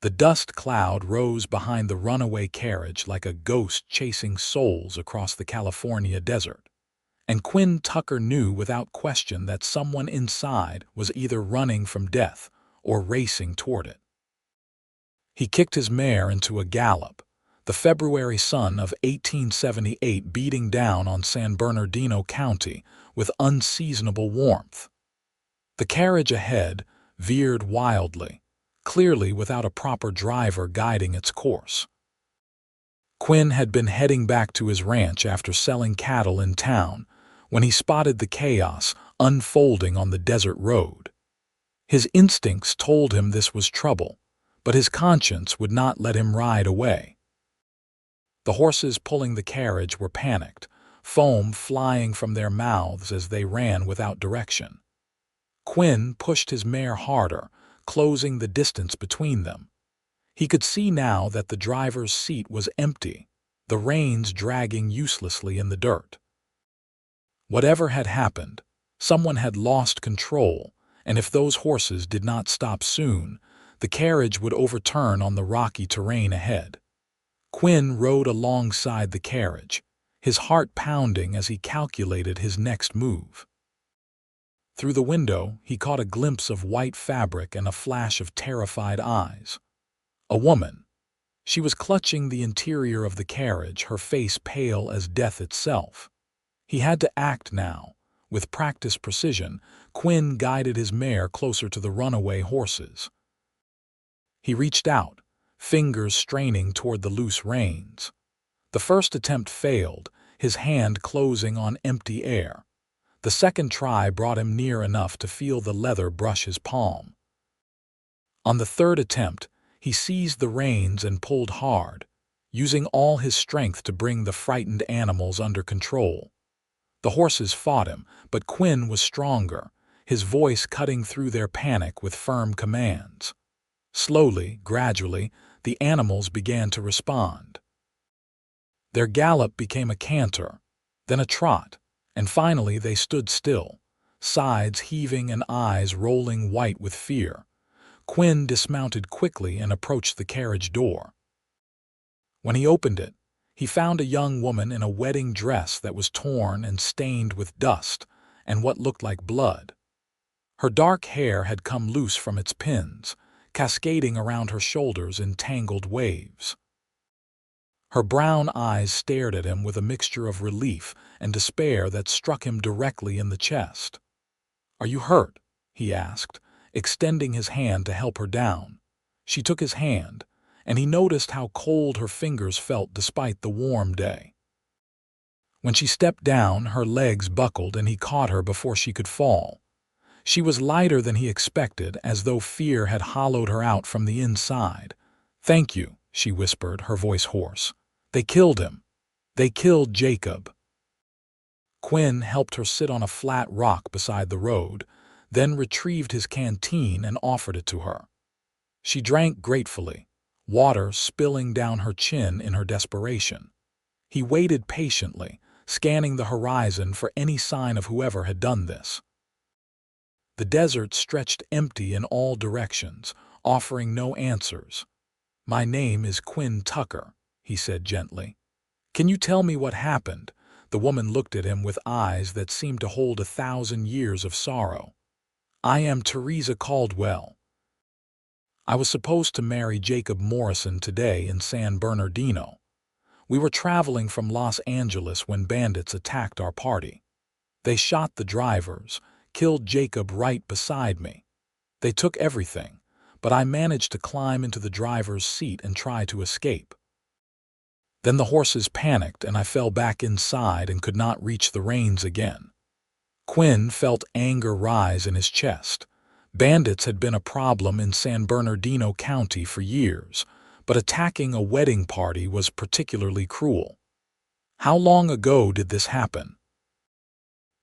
The dust cloud rose behind the runaway carriage like a ghost chasing souls across the California desert. And Quinn Tucker knew without question that someone inside was either running from death or racing toward it. He kicked his mare into a gallop, the February sun of 1878 beating down on San Bernardino County with unseasonable warmth. The carriage ahead veered wildly, clearly without a proper driver guiding its course. Quinn had been heading back to his ranch after selling cattle in town when he spotted the chaos unfolding on the desert road. His instincts told him this was trouble, but his conscience would not let him ride away. The horses pulling the carriage were panicked, foam flying from their mouths as they ran without direction. Quinn pushed his mare harder, closing the distance between them. He could see now that the driver's seat was empty, the reins dragging uselessly in the dirt. Whatever had happened, someone had lost control, and if those horses did not stop soon, the carriage would overturn on the rocky terrain ahead. Quinn rode alongside the carriage, his heart pounding as he calculated his next move. Through the window, he caught a glimpse of white fabric and a flash of terrified eyes. A woman. She was clutching the interior of the carriage, her face pale as death itself. He had to act now. With practiced precision, Quinn guided his mare closer to the runaway horses. He reached out, fingers straining toward the loose reins. The first attempt failed, his hand closing on empty air. The second try brought him near enough to feel the leather brush his palm. On the third attempt, he seized the reins and pulled hard, using all his strength to bring the frightened animals under control. The horses fought him, but Quinn was stronger, his voice cutting through their panic with firm commands. Slowly, gradually, the animals began to respond. Their gallop became a canter, then a trot, and finally they stood still, sides heaving and eyes rolling white with fear. Quinn dismounted quickly and approached the carriage door. When he opened it, he found a young woman in a wedding dress that was torn and stained with dust and what looked like blood. Her dark hair had come loose from its pins, cascading around her shoulders in tangled waves. Her brown eyes stared at him with a mixture of relief and despair that struck him directly in the chest. "Are you hurt?" he asked, extending his hand to help her down. She took his hand, and he noticed how cold her fingers felt despite the warm day. When she stepped down, her legs buckled and he caught her before she could fall. She was lighter than he expected, as though fear had hollowed her out from the inside. "Thank you," she whispered, her voice hoarse. "They killed him. They killed Jacob." Quinn helped her sit on a flat rock beside the road, then retrieved his canteen and offered it to her. She drank gratefully, water spilling down her chin in her desperation. He waited patiently, scanning the horizon for any sign of whoever had done this. The desert stretched empty in all directions, offering no answers. "My name is Quinn Tucker," he said gently. "Can you tell me what happened?" The woman looked at him with eyes that seemed to hold 1,000 years of sorrow. "I am Theresa Caldwell. I was supposed to marry Jacob Morrison today in San Bernardino. We were traveling from Los Angeles when bandits attacked our party. They shot the drivers, killed Jacob right beside me. They took everything, but I managed to climb into the driver's seat and try to escape. Then the horses panicked and I fell back inside and could not reach the reins again." Quinn felt anger rise in his chest. Bandits had been a problem in San Bernardino County for years, but attacking a wedding party was particularly cruel. "How long ago did this happen?"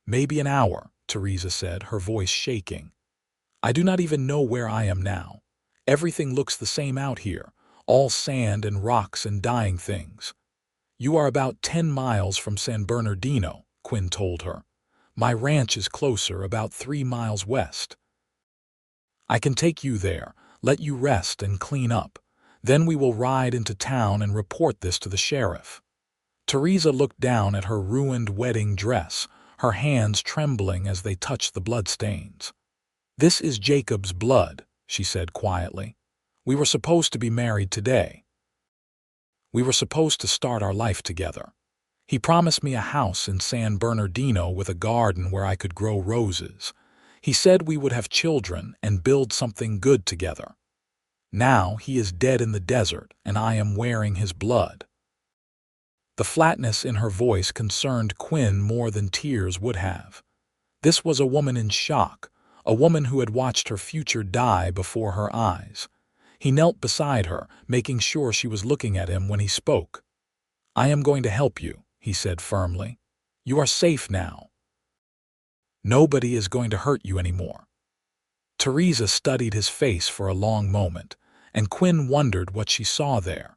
"Maybe an hour," Theresa said, her voice shaking. "I do not even know where I am now. Everything looks the same out here, all sand and rocks and dying things." "You are about 10 miles from San Bernardino," Quinn told her. "My ranch is closer, about 3 miles west. I can take you there, let you rest and clean up, Then we will ride into town and report this to the sheriff." Theresa looked down at her ruined wedding dress, her hands trembling as they touched the bloodstains. "This is Jacob's blood," she said quietly. "We were supposed to be married today. We were supposed to start our life together. He promised me a house in San Bernardino with a garden where I could grow roses. He said we would have children and build something good together. Now he is dead in the desert, and I am wearing his blood." The flatness in her voice concerned Quinn more than tears would have. This was a woman in shock, a woman who had watched her future die before her eyes. He knelt beside her, making sure she was looking at him when he spoke. "I am going to help you," he said firmly. "You are safe now. Nobody is going to hurt you anymore." Theresa studied his face for a long moment, and Quinn wondered what she saw there.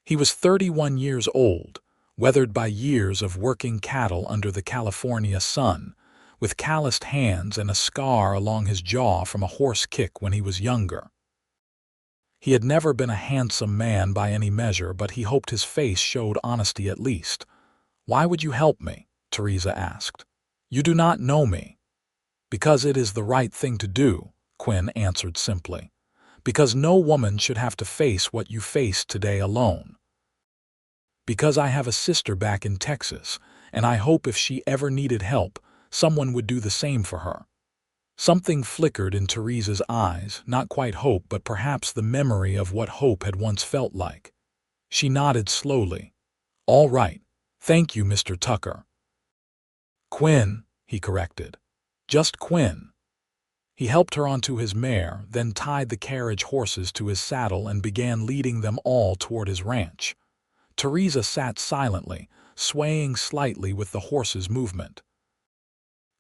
He was 31 years old, weathered by years of working cattle under the California sun, with calloused hands and a scar along his jaw from a horse kick when he was younger. He had never been a handsome man by any measure, but he hoped his face showed honesty at least. "Why would you help me?" Theresa asked. "You do not know me." "Because it is the right thing to do," Quinn answered simply. "Because no woman should have to face what you faced today alone. Because I have a sister back in Texas, and I hope if she ever needed help, someone would do the same for her." Something flickered in Theresa's eyes, not quite hope, but perhaps the memory of what hope had once felt like. She nodded slowly. "All right. Thank you, Mr. Tucker." "Quinn," he corrected. "Just Quinn." He helped her onto his mare, then tied the carriage horses to his saddle and began leading them all toward his ranch. Theresa sat silently, swaying slightly with the horse's movement.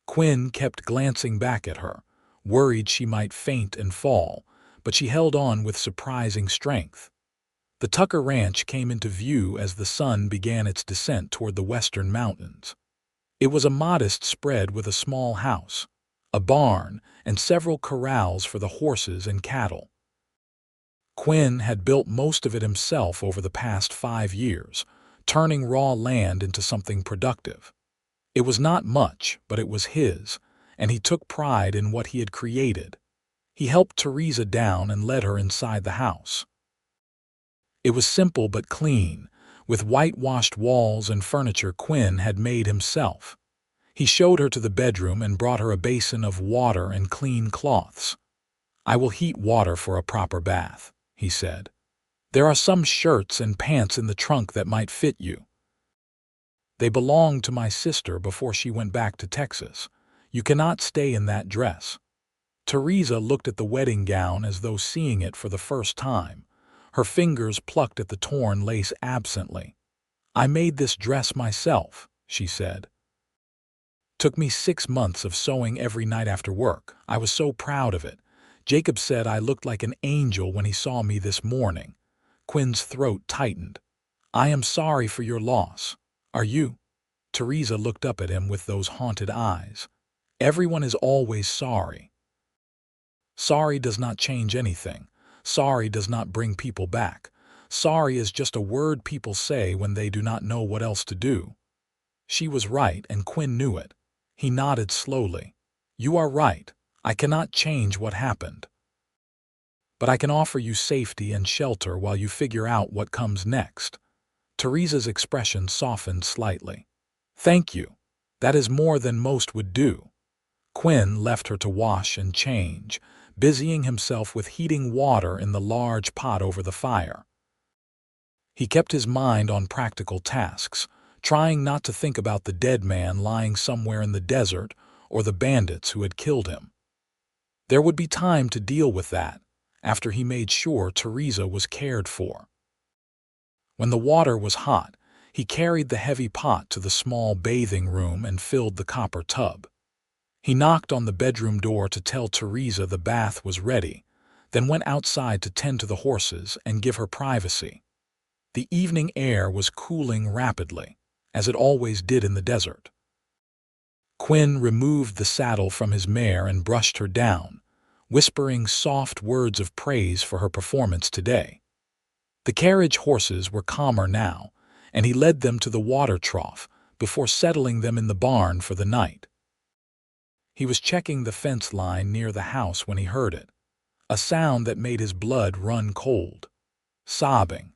Quinn kept glancing back at her, worried she might faint and fall, but she held on with surprising strength. The Tucker Ranch came into view as the sun began its descent toward the western mountains. It was a modest spread with a small house, a barn, and several corrals for the horses and cattle. Quinn had built most of it himself over the past 5 years, turning raw land into something productive. It was not much, but it was his, and he took pride in what he had created. He helped Theresa down and led her inside the house. It was simple but clean, with whitewashed walls and furniture Quinn had made himself. He showed her to the bedroom and brought her a basin of water and clean cloths. "I will heat water for a proper bath," he said. "There are some shirts and pants in the trunk that might fit you. They belonged to my sister before she went back to Texas. You cannot stay in that dress." Theresa looked at the wedding gown as though seeing it for the first time. Her fingers plucked at the torn lace absently. "I made this dress myself," she said. "Took me 6 months of sewing every night after work. I was so proud of it. Jacob said I looked like an angel when he saw me this morning." Quinn's throat tightened. "I am sorry for your loss. Are you?" Theresa looked up at him with those haunted eyes. "Everyone is always sorry. Sorry does not change anything. Sorry does not bring people back. Sorry is just a word people say when they do not know what else to do." She was right, and Quinn knew it. He nodded slowly. "You are right. I cannot change what happened. But I can offer you safety and shelter while you figure out what comes next." Theresa's expression softened slightly. "Thank you. That is more than most would do." Quinn left her to wash and change, busying himself with heating water in the large pot over the fire. He kept his mind on practical tasks, trying not to think about the dead man lying somewhere in the desert or the bandits who had killed him. There would be time to deal with that, after he made sure Theresa was cared for. When the water was hot, he carried the heavy pot to the small bathing room and filled the copper tub. He knocked on the bedroom door to tell Theresa the bath was ready, then went outside to tend to the horses and give her privacy. The evening air was cooling rapidly, as it always did in the desert. Quinn removed the saddle from his mare and brushed her down, whispering soft words of praise for her performance today. The carriage horses were calmer now, and he led them to the water trough before settling them in the barn for the night. He was checking the fence line near the house when he heard it, a sound that made his blood run cold. Sobbing.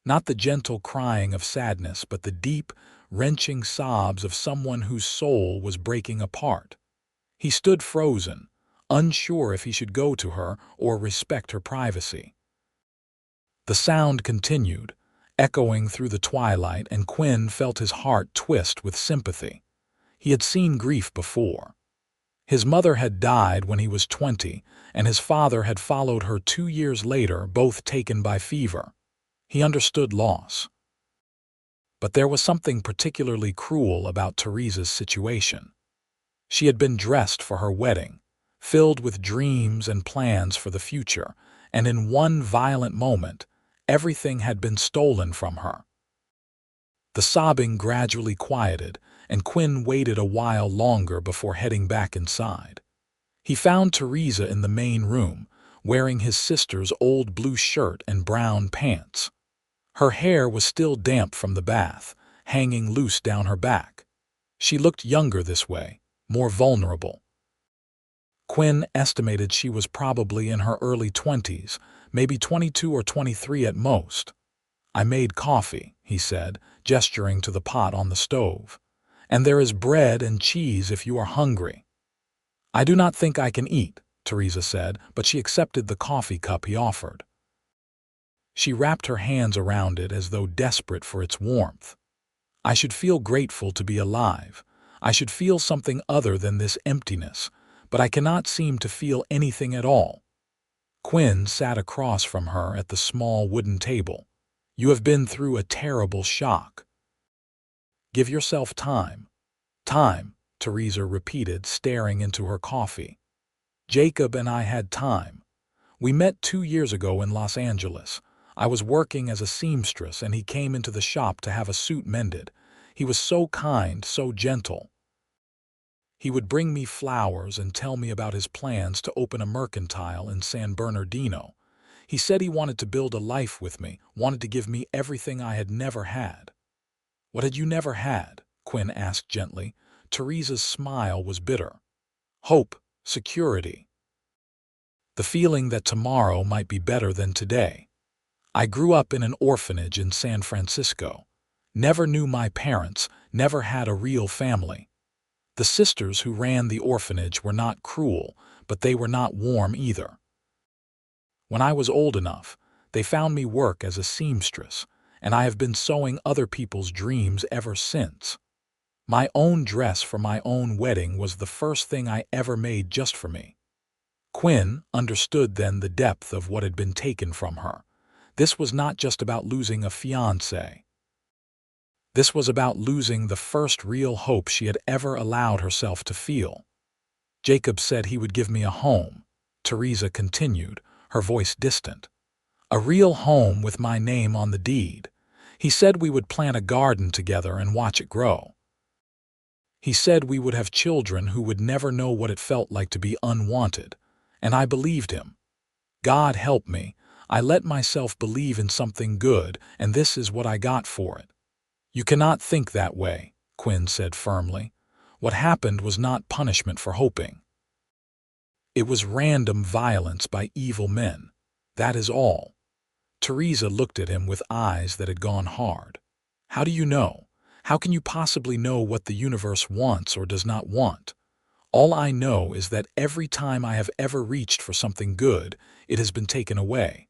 Not the gentle crying of sadness, but the deep, wrenching sobs of someone whose soul was breaking apart. He stood frozen, unsure if he should go to her or respect her privacy. The sound continued, echoing through the twilight, and Quinn felt his heart twist with sympathy. He had seen grief before. His mother had died when he was 20, and his father had followed her 2 years later, both taken by fever. He understood loss. But there was something particularly cruel about Theresa's situation. She had been dressed for her wedding, filled with dreams and plans for the future, and in one violent moment, everything had been stolen from her. The sobbing gradually quieted, and Quinn waited a while longer before heading back inside. He found Theresa in the main room, wearing his sister's old blue shirt and brown pants. Her hair was still damp from the bath, hanging loose down her back. She looked younger this way, more vulnerable. Quinn estimated she was probably in her early 20s, maybe 22 or 23 at most. "I made coffee," he said, gesturing to the pot on the stove. "And there is bread and cheese if you are hungry." "I do not think I can eat," Theresa said, but she accepted the coffee cup he offered. She wrapped her hands around it as though desperate for its warmth. "I should feel grateful to be alive. I should feel something other than this emptiness, but I cannot seem to feel anything at all." Quinn sat across from her at the small wooden table. "You have been through a terrible shock. Give yourself time." "Time," Theresa repeated, staring into her coffee. "Jacob and I had time. We met 2 years ago in Los Angeles. I was working as a seamstress, and he came into the shop to have a suit mended. He was so kind, so gentle. He would bring me flowers and tell me about his plans to open a mercantile in San Bernardino. He said he wanted to build a life with me, wanted to give me everything I had never had." "What had you never had?" Quinn asked gently. Theresa's smile was bitter. "Hope, security. The feeling that tomorrow might be better than today. I grew up in an orphanage in San Francisco. Never knew my parents, never had a real family. The sisters who ran the orphanage were not cruel, but they were not warm either. When I was old enough, they found me work as a seamstress, and I have been sewing other people's dreams ever since. My own dress for my own wedding was the first thing I ever made just for me." Quinn understood then the depth of what had been taken from her. This was not just about losing a fiancé. This was about losing the first real hope she had ever allowed herself to feel. "Jacob said he would give me a home," Theresa continued, her voice distant. "A real home with my name on the deed. He said we would plant a garden together and watch it grow. He said we would have children who would never know what it felt like to be unwanted, and I believed him. God help me, I let myself believe in something good, and this is what I got for it." "You cannot think that way," Quinn said firmly. "What happened was not punishment for hoping. It was random violence by evil men. That is all." Theresa looked at him with eyes that had gone hard. "How do you know? How can you possibly know what the universe wants or does not want? All I know is that every time I have ever reached for something good, it has been taken away.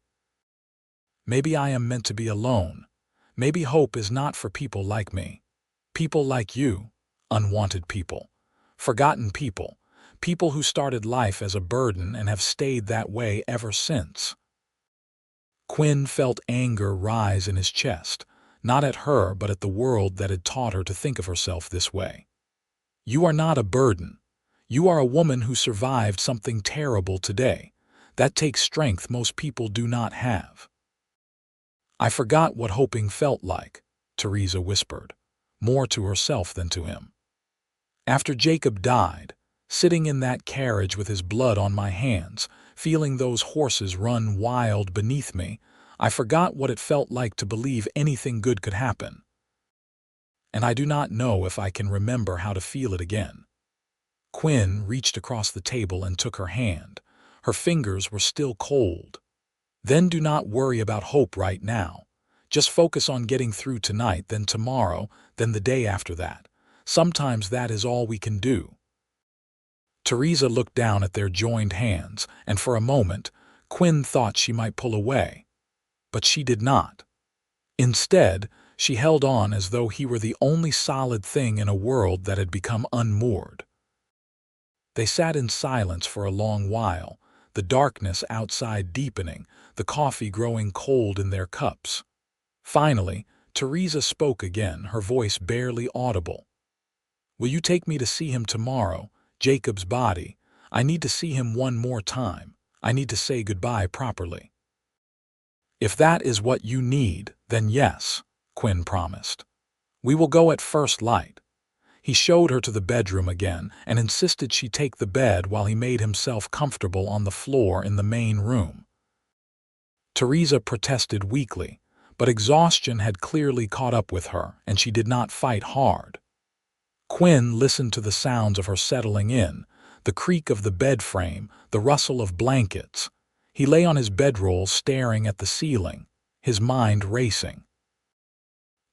Maybe I am meant to be alone. Maybe hope is not for people like me. People like you, unwanted people, forgotten people, people who started life as a burden and have stayed that way ever since." Quinn felt anger rise in his chest, not at her but at the world that had taught her to think of herself this way. "You are not a burden. You are a woman who survived something terrible today. That takes strength most people do not have." "I forgot what hoping felt like," Theresa whispered, more to herself than to him. "After Jacob died, sitting in that carriage with his blood on my hands, feeling those horses run wild beneath me, I forgot what it felt like to believe anything good could happen. And I do not know if I can remember how to feel it again." Quinn reached across the table and took her hand. Her fingers were still cold. "Then do not worry about hope right now. Just focus on getting through tonight, then tomorrow, then the day after that. Sometimes that is all we can do." Theresa looked down at their joined hands, and for a moment, Quinn thought she might pull away. But she did not. Instead, she held on as though he were the only solid thing in a world that had become unmoored. They sat in silence for a long while, the darkness outside deepening, the coffee growing cold in their cups. Finally, Theresa spoke again, her voice barely audible. "Will you take me to see him tomorrow, Jacob's body? I need to see him one more time. I need to say goodbye properly." "If that is what you need, then yes," Quinn promised. "We will go at first light." He showed her to the bedroom again and insisted she take the bed while he made himself comfortable on the floor in the main room. Theresa protested weakly, but exhaustion had clearly caught up with her, and she did not fight hard. Quinn listened to the sounds of her settling in, the creak of the bed frame, the rustle of blankets. He lay on his bedroll staring at the ceiling, his mind racing.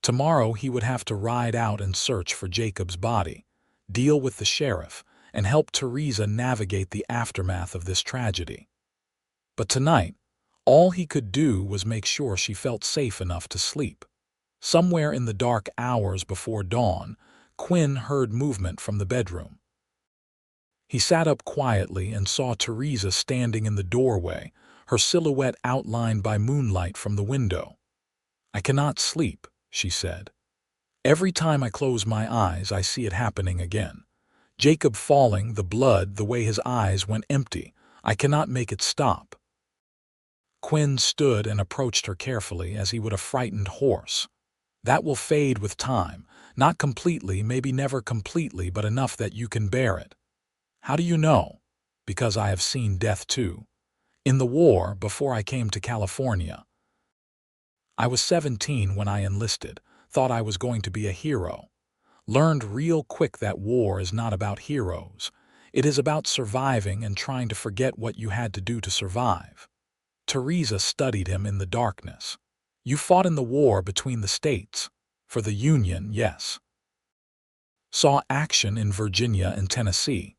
Tomorrow he would have to ride out and search for Jacob's body, deal with the sheriff, and help Theresa navigate the aftermath of this tragedy. But tonight, all he could do was make sure she felt safe enough to sleep. Somewhere in the dark hours before dawn, Quinn heard movement from the bedroom. He sat up quietly and saw Theresa standing in the doorway, her silhouette outlined by moonlight from the window. "I cannot sleep," she said. "Every time I close my eyes, I see it happening again. Jacob falling, the blood, the way his eyes went empty. I cannot make it stop." Quinn stood and approached her carefully as he would a frightened horse. "That will fade with time. Not completely, maybe never completely, but enough that you can bear it." "How do you know?" "Because I have seen death too. In the war, before I came to California. I was 17 when I enlisted, thought I was going to be a hero. Learned real quick that war is not about heroes. It is about surviving and trying to forget what you had to do to survive." Theresa studied him in the darkness. "You fought in the war between the states. For the Union, yes. Saw action in Virginia and Tennessee.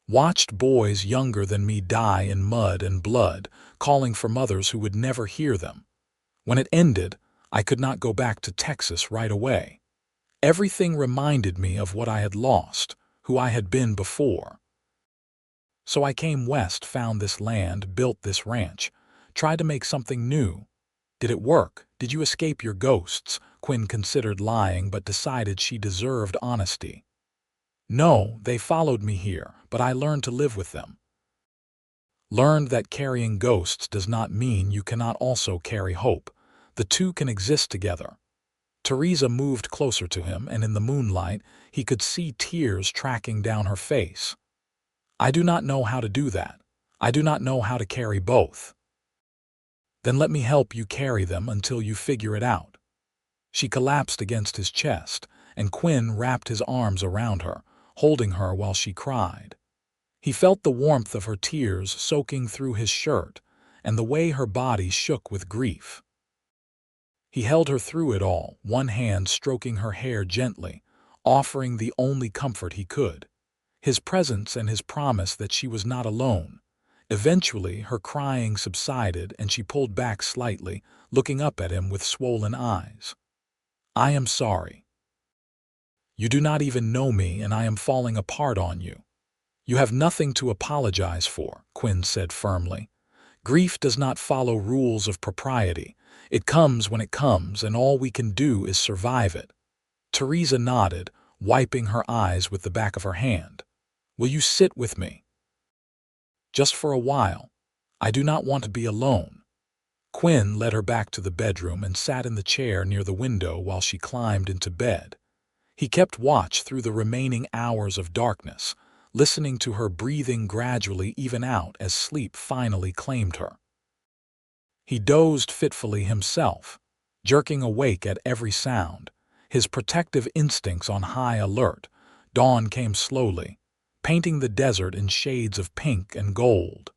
Watched boys younger than me die in mud and blood, calling for mothers who would never hear them. When it ended, I could not go back to Texas right away. Everything reminded me of what I had lost, who I had been before. So I came west, found this land, built this ranch, tried to make something new. Did it work? Did you escape your ghosts?" Quinn considered lying but decided she deserved honesty. "No, they followed me here, but I learned to live with them. Learned that carrying ghosts does not mean you cannot also carry hope. The two can exist together." Theresa moved closer to him, and in the moonlight, he could see tears tracking down her face. "I do not know how to do that. I do not know how to carry both." "Then let me help you carry them until you figure it out." She collapsed against his chest, and Quinn wrapped his arms around her, holding her while she cried. He felt the warmth of her tears soaking through his shirt, and the way her body shook with grief. He held her through it all, one hand stroking her hair gently, offering the only comfort he could. His presence and his promise that she was not alone. Eventually, her crying subsided and she pulled back slightly, looking up at him with swollen eyes. "I am sorry. You do not even know me, and I am falling apart on you." "You have nothing to apologize for," Quinn said firmly. "Grief does not follow rules of propriety. It comes when it comes, and all we can do is survive it." Theresa nodded, wiping her eyes with the back of her hand. "Will you sit with me?" "Just for a while. I do not want to be alone." Quinn led her back to the bedroom and sat in the chair near the window while she climbed into bed. He kept watch through the remaining hours of darkness, listening to her breathing gradually even out as sleep finally claimed her. He dozed fitfully himself, jerking awake at every sound, his protective instincts on high alert. Dawn came slowly, painting the desert in shades of pink and gold.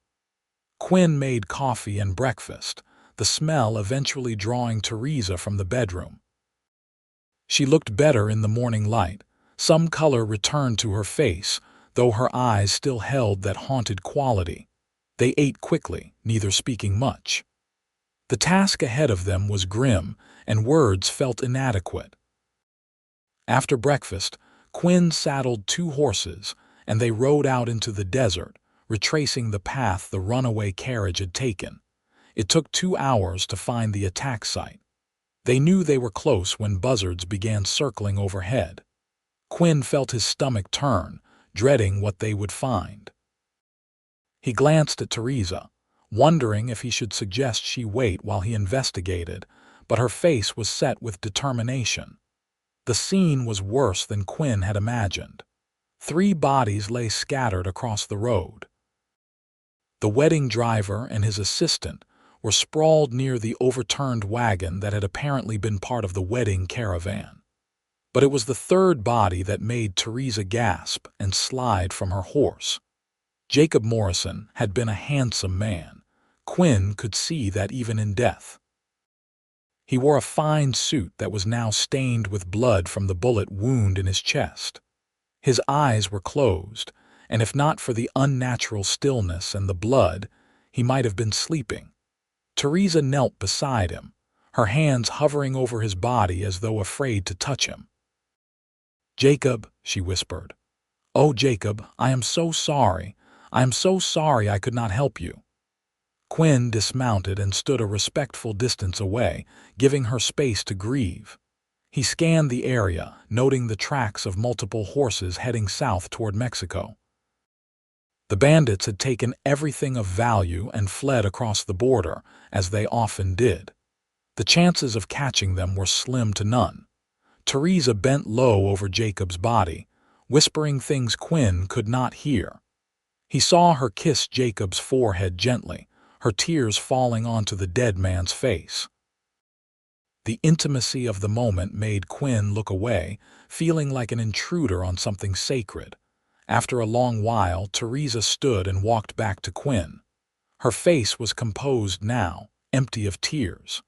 Quinn made coffee and breakfast, the smell eventually drawing Theresa from the bedroom. She looked better in the morning light. Some color returned to her face, though her eyes still held that haunted quality. They ate quickly, neither speaking much. The task ahead of them was grim, and words felt inadequate. After breakfast, Quinn saddled 2 horses, and they rode out into the desert, retracing the path the runaway carriage had taken. It took 2 hours to find the attack site. They knew they were close when buzzards began circling overhead. Quinn felt his stomach turn, dreading what they would find. He glanced at Theresa, wondering if he should suggest she wait while he investigated, but her face was set with determination. The scene was worse than Quinn had imagined. 3 bodies lay scattered across the road. The wedding driver and his assistant were sprawled near the overturned wagon that had apparently been part of the wedding caravan. But it was the 3rd body that made Theresa gasp and slide from her horse. Jacob Morrison had been a handsome man. Quinn could see that even in death. He wore a fine suit that was now stained with blood from the bullet wound in his chest. His eyes were closed, and if not for the unnatural stillness and the blood, he might have been sleeping. Theresa knelt beside him, her hands hovering over his body as though afraid to touch him. "Jacob," she whispered. "Oh, Jacob, I am so sorry. I am so sorry I could not help you." Quinn dismounted and stood a respectful distance away, giving her space to grieve. He scanned the area, noting the tracks of multiple horses heading south toward Mexico. The bandits had taken everything of value and fled across the border, as they often did. The chances of catching them were slim to none. Theresa bent low over Jacob's body, whispering things Quinn could not hear. He saw her kiss Jacob's forehead gently, her tears falling onto the dead man's face. The intimacy of the moment made Quinn look away, feeling like an intruder on something sacred. After a long while, Theresa stood and walked back to Quinn. Her face was composed now, empty of tears.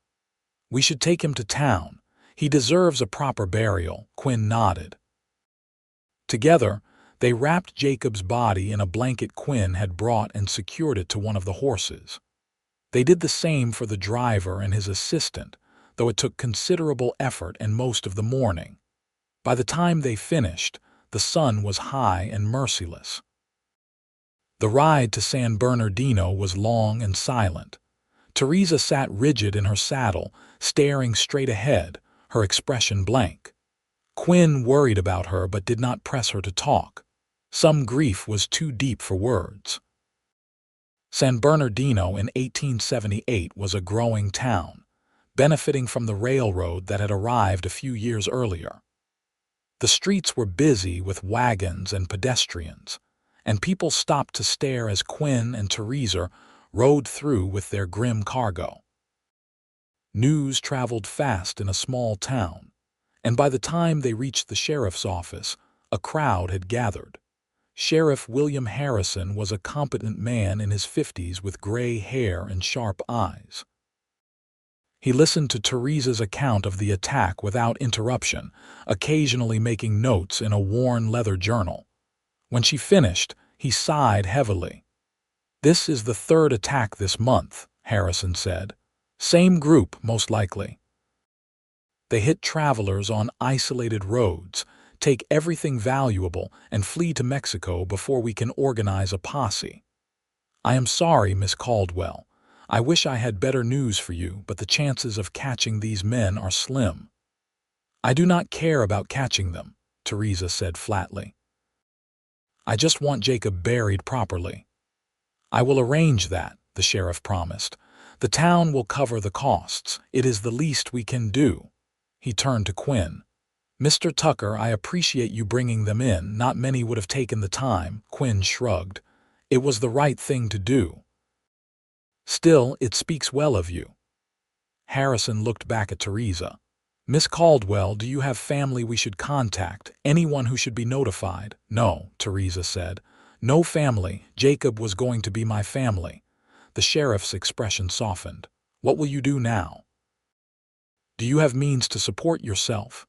"We should take him to town. He deserves a proper burial," Quinn nodded. Together, they wrapped Jacob's body in a blanket Quinn had brought and secured it to one of the horses. They did the same for the driver and his assistant, though it took considerable effort and most of the morning. By the time they finished, the sun was high and merciless. The ride to San Bernardino was long and silent. Theresa sat rigid in her saddle, staring straight ahead, her expression blank. Quinn worried about her but did not press her to talk. Some grief was too deep for words. San Bernardino in 1878 was a growing town, benefiting from the railroad that had arrived a few years earlier. The streets were busy with wagons and pedestrians, and people stopped to stare as Quinn and Theresa rode through with their grim cargo. News traveled fast in a small town, and by the time they reached the sheriff's office, a crowd had gathered. Sheriff William Harrison was a competent man in his 50s with gray hair and sharp eyes. He listened to Theresa's account of the attack without interruption, occasionally making notes in a worn leather journal. When she finished, he sighed heavily. "This is the 3rd attack this month," Harrison said. "Same group, most likely. They hit travelers on isolated roads, take everything valuable, and flee to Mexico before we can organize a posse. I am sorry, Miss Caldwell. I wish I had better news for you, but the chances of catching these men are slim." "I do not care about catching them," Theresa said flatly. "I just want Jacob buried properly." "I will arrange that," the sheriff promised. "The town will cover the costs. It is the least we can do." He turned to Quinn. "Mr. Tucker, I appreciate you bringing them in. Not many would have taken the time." Quinn shrugged. "It was the right thing to do." Still, it speaks well of you." Harrison looked back at Theresa. "Miss Caldwell, do you have family we should contact? Anyone who should be notified?" "No," Theresa said. "No family. Jacob was going to be my family." The sheriff's expression softened. "What will you do now? Do you have means to support yourself?"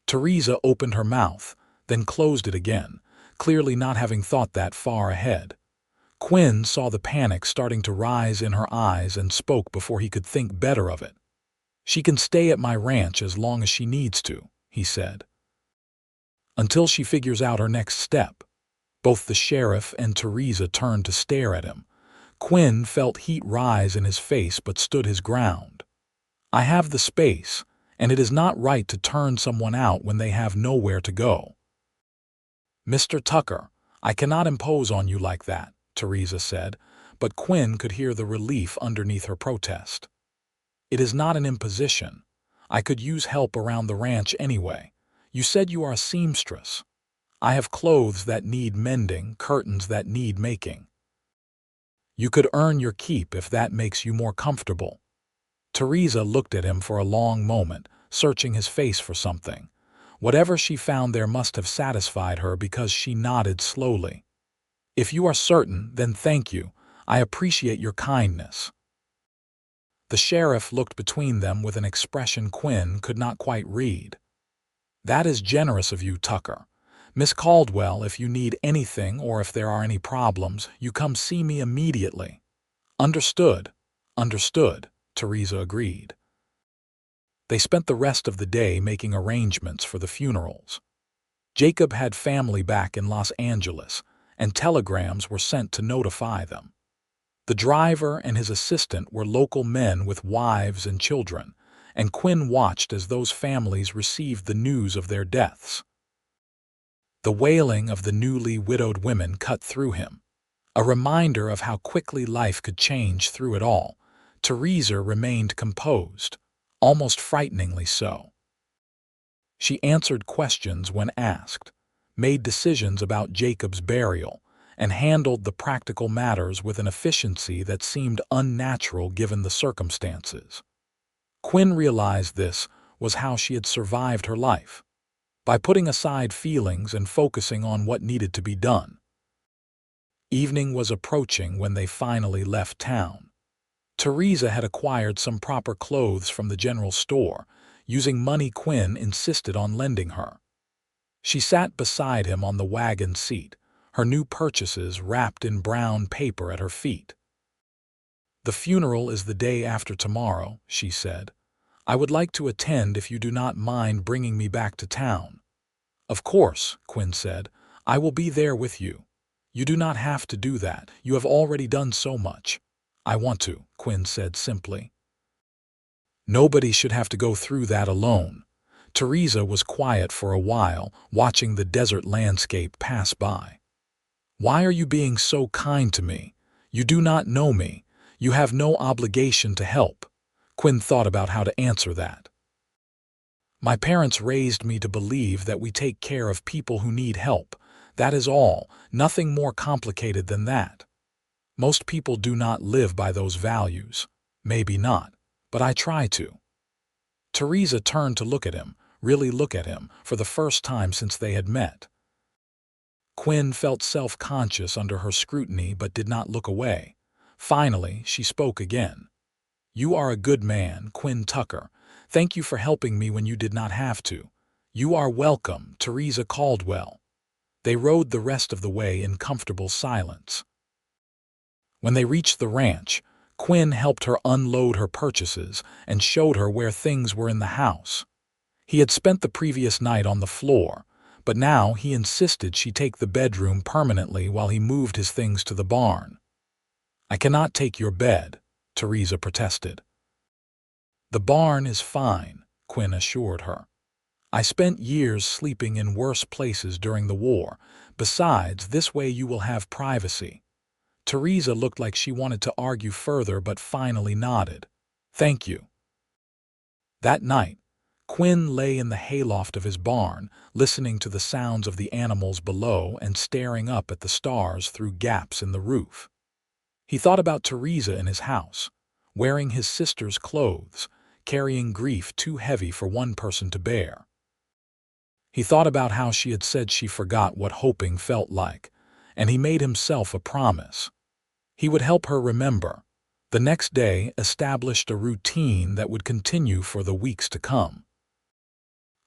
Theresa opened her mouth, then closed it again, clearly not having thought that far ahead. Quinn saw the panic starting to rise in her eyes and spoke before he could think better of it. "She can stay at my ranch as long as she needs to," he said, "until she figures out her next step." Both the sheriff and Theresa turned to stare at him. Quinn felt heat rise in his face but stood his ground. "I have the space, and it is not right to turn someone out when they have nowhere to go." "Mr. Tucker, I cannot impose on you like that," Theresa said, but Quinn could hear the relief underneath her protest. "It is not an imposition. I could use help around the ranch anyway. You said you are a seamstress. I have clothes that need mending, curtains that need making. You could earn your keep if that makes you more comfortable." Theresa looked at him for a long moment, searching his face for something. Whatever she found there must have satisfied her because she nodded slowly. "If you are certain, then thank you. I appreciate your kindness." The sheriff looked between them with an expression Quinn could not quite read. "That is generous of you, Tucker. Miss Caldwell, if you need anything or if there are any problems, you come see me immediately." "Understood, understood," Theresa agreed. They spent the rest of the day making arrangements for the funerals. Jacob had family back in Los Angeles, and telegrams were sent to notify them. The driver and his assistant were local men with wives and children, and Quinn watched as those families received the news of their deaths. The wailing of the newly widowed women cut through him, a reminder of how quickly life could change through it all. Theresa remained composed, almost frighteningly so. She answered questions when asked, made decisions about Jacob's burial, and handled the practical matters with an efficiency that seemed unnatural given the circumstances. Quinn realized this was how she had survived her life, by putting aside feelings and focusing on what needed to be done. Evening was approaching when they finally left town. Theresa had acquired some proper clothes from the general store, using money Quinn insisted on lending her. She sat beside him on the wagon seat, her new purchases wrapped in brown paper at her feet. "The funeral is the day after tomorrow," she said. "I would like to attend if you do not mind bringing me back to town." "Of course," Quinn said. "I will be there with you. You do not have to do that. You have already done so much." "I want to," Quinn said simply. Nobody should have to go through that alone. Theresa was quiet for a while, watching the desert landscape pass by. "Why are you being so kind to me? You do not know me. You have no obligation to help." Quinn thought about how to answer that. "My parents raised me to believe that we take care of people who need help. That is all, nothing more complicated than that. Most people do not live by those values. Maybe not, but I try to." Theresa turned to look at him, really look at him, for the first time since they had met. Quinn felt self-conscious under her scrutiny but did not look away. Finally, she spoke again. "You are a good man, Quinn Tucker. Thank you for helping me when you did not have to." "You are welcome, Theresa Caldwell." They rode the rest of the way in comfortable silence. When they reached the ranch, Quinn helped her unload her purchases and showed her where things were in the house. He had spent the previous night on the floor, but now he insisted she take the bedroom permanently while he moved his things to the barn. "I cannot take your bed," Theresa protested. "The barn is fine," Quinn assured her. "I spent years sleeping in worse places during the war. Besides, this way you will have privacy." Theresa looked like she wanted to argue further but finally nodded. "Thank you." That night, Quinn lay in the hayloft of his barn, listening to the sounds of the animals below and staring up at the stars through gaps in the roof. He thought about Theresa in his house, wearing his sister's clothes, carrying grief too heavy for one person to bear. He thought about how she had said she forgot what hoping felt like, and he made himself a promise. He would help her remember. The next day established a routine that would continue for the weeks to come.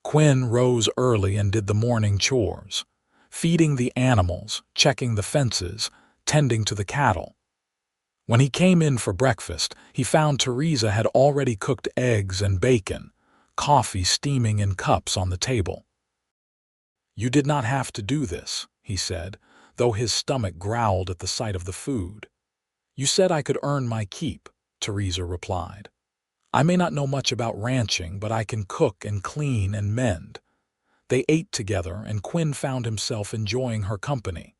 Quinn rose early and did the morning chores, feeding the animals, checking the fences, tending to the cattle. When he came in for breakfast, he found Theresa had already cooked eggs and bacon, coffee steaming in cups on the table. "You did not have to do this," he said, though his stomach growled at the sight of the food. "You said I could earn my keep," Theresa replied. "I may not know much about ranching, but I can cook and clean and mend." They ate together, and Quinn found himself enjoying her company.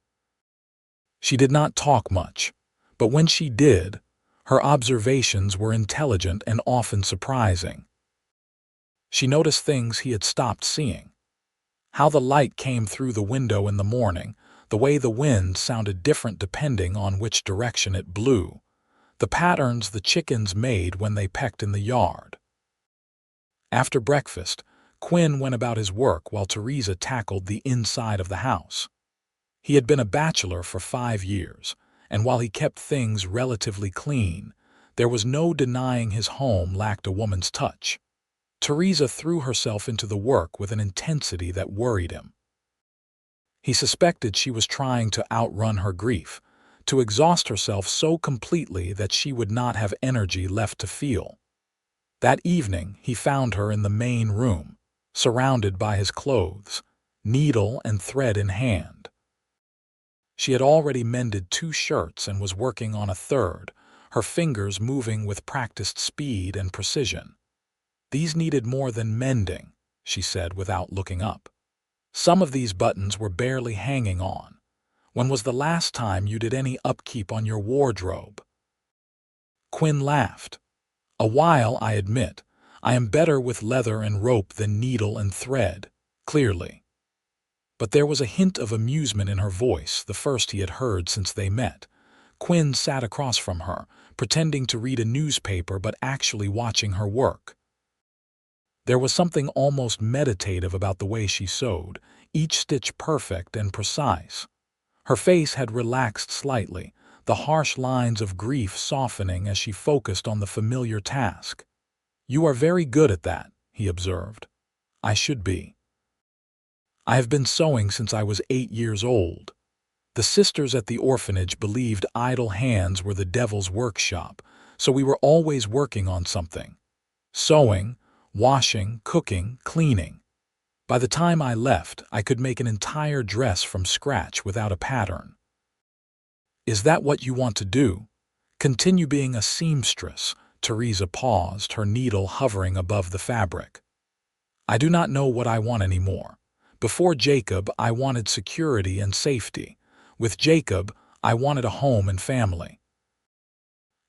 She did not talk much, but when she did, her observations were intelligent and often surprising. She noticed things he had stopped seeing. How the light came through the window in the morning, the way the wind sounded different depending on which direction it blew, the patterns the chickens made when they pecked in the yard. After breakfast, Quinn went about his work while Theresa tackled the inside of the house. He had been a bachelor for 5 years, and while he kept things relatively clean, there was no denying his home lacked a woman's touch. Theresa threw herself into the work with an intensity that worried him. He suspected she was trying to outrun her grief, to exhaust herself so completely that she would not have energy left to feel. That evening, he found her in the main room, surrounded by his clothes, needle and thread in hand. She had already mended 2 shirts and was working on a third, her fingers moving with practiced speed and precision. "These needed more than mending," she said without looking up. "Some of these buttons were barely hanging on. When was the last time you did any upkeep on your wardrobe?" Quinn laughed. "A while, I admit. I am better with leather and rope than needle and thread, clearly." But there was a hint of amusement in her voice, the first he had heard since they met. Quinn sat across from her, pretending to read a newspaper but actually watching her work. There was something almost meditative about the way she sewed, each stitch perfect and precise. Her face had relaxed slightly, the harsh lines of grief softening as she focused on the familiar task. "You are very good at that," he observed. "I should be. I have been sewing since I was 8 years old." The sisters at the orphanage believed idle hands were the devil's workshop, so we were always working on something. Sewing, washing, cooking, cleaning. By the time I left, I could make an entire dress from scratch without a pattern. "Is that what you want to do? Continue being a seamstress?" Theresa paused, her needle hovering above the fabric. "I do not know what I want anymore. Before Jacob, I wanted security and safety. With Jacob, I wanted a home and family.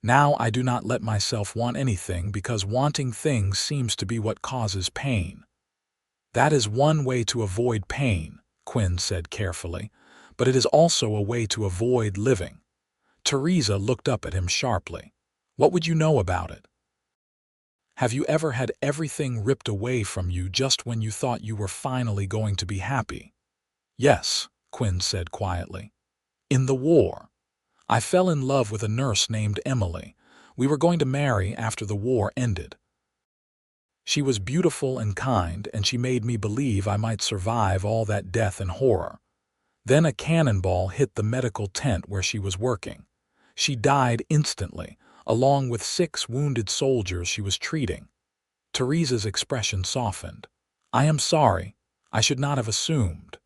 Now I do not let myself want anything because wanting things seems to be what causes pain." "That is one way to avoid pain," Quinn said carefully, "but it is also a way to avoid living." Theresa looked up at him sharply. "What would you know about it? Have you ever had everything ripped away from you just when you thought you were finally going to be happy?" "Yes," Quinn said quietly. "In the war. I fell in love with a nurse named Emily. We were going to marry after the war ended. She was beautiful and kind, and she made me believe I might survive all that death and horror. Then a cannonball hit the medical tent where she was working. She died instantly, along with 6 wounded soldiers she was treating." Theresa's expression softened. "I am sorry. I should not have assumed."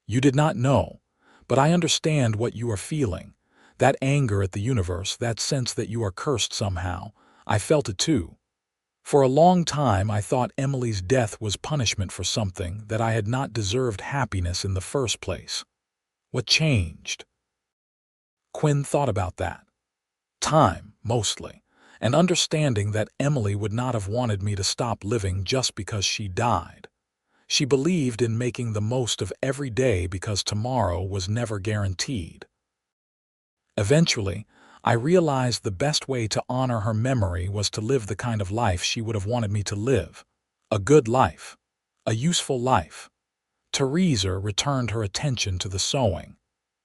"You did not know, but I understand what you are feeling. That anger at the universe, that sense that you are cursed somehow. I felt it too. For a long time I thought Emily's death was punishment for something, that I had not deserved happiness in the first place. What changed?" Quinn thought about that. "Time, mostly, and understanding that Emily would not have wanted me to stop living just because she died. She believed in making the most of every day because tomorrow was never guaranteed." Eventually, I realized the best way to honor her memory was to live the kind of life she would have wanted me to live. A good life. A useful life. Theresa returned her attention to the sewing.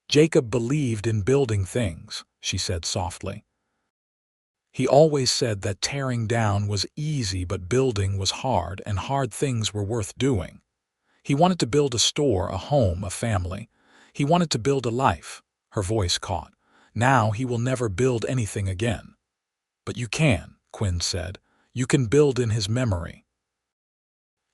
Jacob believed in building things, she said softly. He always said that tearing down was easy but building was hard, and hard things were worth doing. He wanted to build a store, a home, a family. He wanted to build a life. Her voice caught. Now he will never build anything again. But you can, Quinn said. You can build in his memory.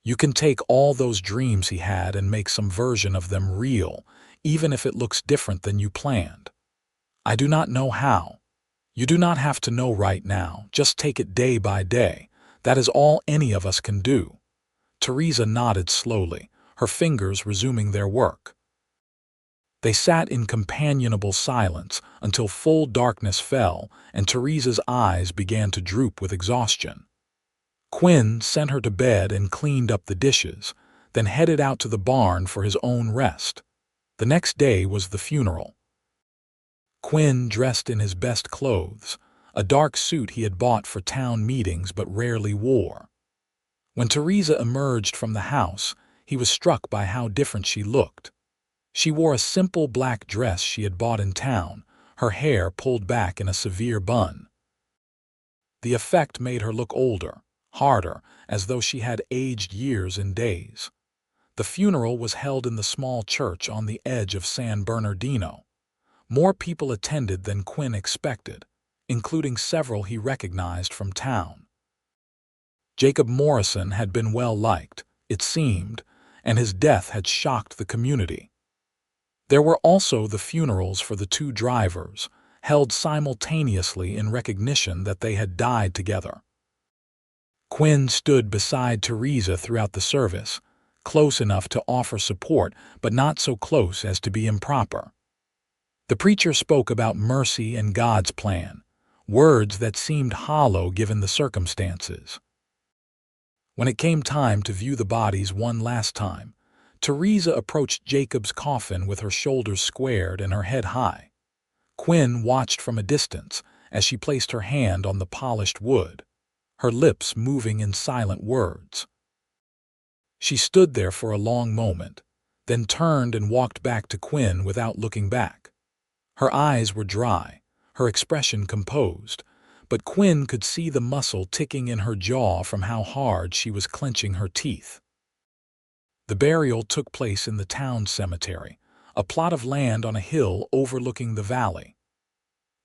You can take all those dreams he had and make some version of them real, even if it looks different than you planned. I do not know how. You do not have to know right now. Just take it day by day. That is all any of us can do. Theresa nodded slowly, her fingers resuming their work. They sat in companionable silence until full darkness fell and Theresa's eyes began to droop with exhaustion. Quinn sent her to bed and cleaned up the dishes, then headed out to the barn for his own rest. The next day was the funeral. Quinn dressed in his best clothes, a dark suit he had bought for town meetings but rarely wore. When Theresa emerged from the house, he was struck by how different she looked. She wore a simple black dress she had bought in town, her hair pulled back in a severe bun. The effect made her look older, harder, as though she had aged years in days. The funeral was held in the small church on the edge of San Bernardino. More people attended than Quinn expected, including several he recognized from town. Jacob Morrison had been well liked, it seemed, and his death had shocked the community. There were also the funerals for the two drivers, held simultaneously in recognition that they had died together. Quinn stood beside Theresa throughout the service, close enough to offer support, but not so close as to be improper. The preacher spoke about mercy and God's plan, words that seemed hollow given the circumstances. When it came time to view the bodies one last time, Theresa approached Jacob's coffin with her shoulders squared and her head high. Quinn watched from a distance as she placed her hand on the polished wood, her lips moving in silent words. She stood there for a long moment, then turned and walked back to Quinn without looking back. Her eyes were dry, her expression composed, but Quinn could see the muscle ticking in her jaw from how hard she was clenching her teeth. The burial took place in the town cemetery, a plot of land on a hill overlooking the valley.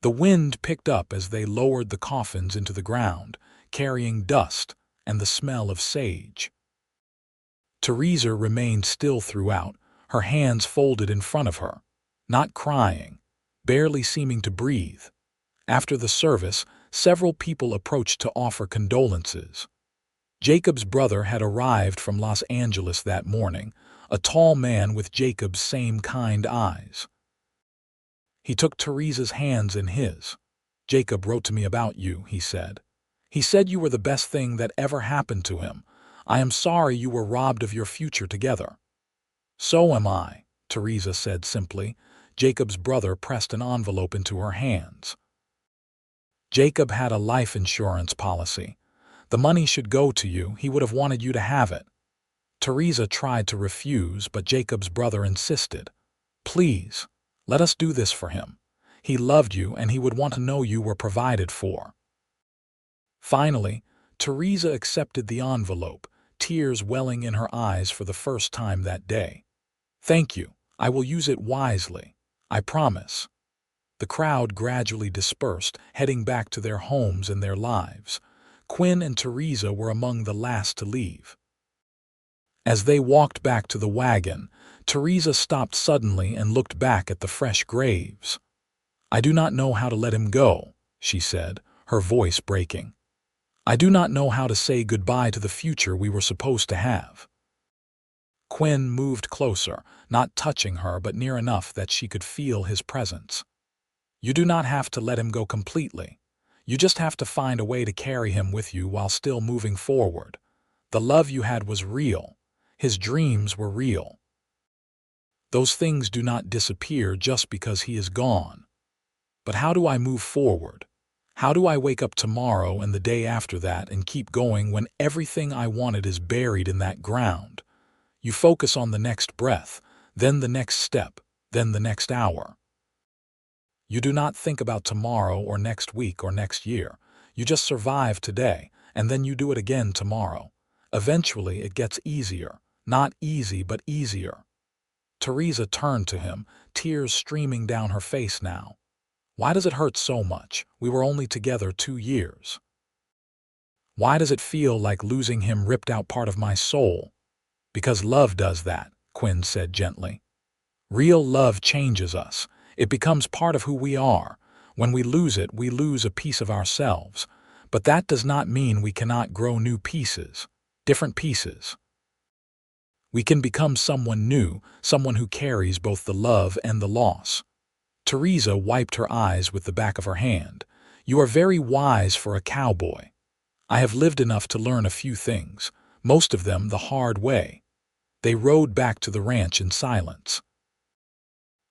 The wind picked up as they lowered the coffins into the ground, carrying dust and the smell of sage. Theresa remained still throughout, her hands folded in front of her, not crying, barely seeming to breathe. After the service, several people approached to offer condolences. Jacob's brother had arrived from Los Angeles that morning, a tall man with Jacob's same kind eyes. He took Theresa's hands in his. "Jacob wrote to me about you," he said. "He said you were the best thing that ever happened to him. I am sorry you were robbed of your future together." "So am I," Theresa said simply. Jacob's brother pressed an envelope into her hands. "Jacob had a life insurance policy. The money should go to you. He would have wanted you to have it." Theresa tried to refuse, but Jacob's brother insisted. "Please, let us do this for him. He loved you and he would want to know you were provided for." Finally, Theresa accepted the envelope, tears welling in her eyes for the first time that day. "Thank you. I will use it wisely. I promise." The crowd gradually dispersed, heading back to their homes and their lives. Quinn and Theresa were among the last to leave. As they walked back to the wagon, Theresa stopped suddenly and looked back at the fresh graves. "I do not know how to let him go," she said, her voice breaking. "I do not know how to say goodbye to the future we were supposed to have." Quinn moved closer, not touching her but near enough that she could feel his presence. "You do not have to let him go completely. You just have to find a way to carry him with you while still moving forward. The love you had was real. His dreams were real. Those things do not disappear just because he is gone." But how do I move forward? How do I wake up tomorrow and the day after that and keep going when everything I wanted is buried in that ground? You focus on the next breath, then the next step, then the next hour. You do not think about tomorrow or next week or next year. You just survive today, and then you do it again tomorrow. Eventually, it gets easier. Not easy, but easier. Theresa turned to him, tears streaming down her face now. Why does it hurt so much? We were only together 2 years. Why does it feel like losing him ripped out part of my soul? Because love does that, Quinn said gently. Real love changes us. It becomes part of who we are. When we lose it, we lose a piece of ourselves. But that does not mean we cannot grow new pieces, different pieces. We can become someone new, someone who carries both the love and the loss. Theresa wiped her eyes with the back of her hand. You are very wise for a cowboy. I have lived enough to learn a few things, most of them the hard way. They rode back to the ranch in silence.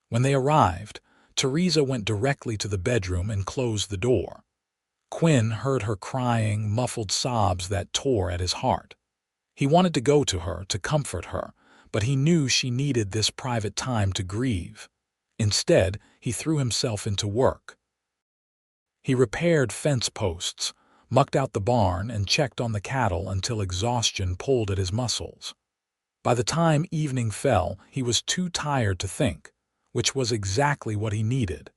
When they arrived, Theresa went directly to the bedroom and closed the door. Quinn heard her crying, muffled sobs that tore at his heart. He wanted to go to her, to comfort her, but he knew she needed this private time to grieve. Instead, he threw himself into work. He repaired fence posts, mucked out the barn, and checked on the cattle until exhaustion pulled at his muscles. By the time evening fell, he was too tired to think, which was exactly what he needed.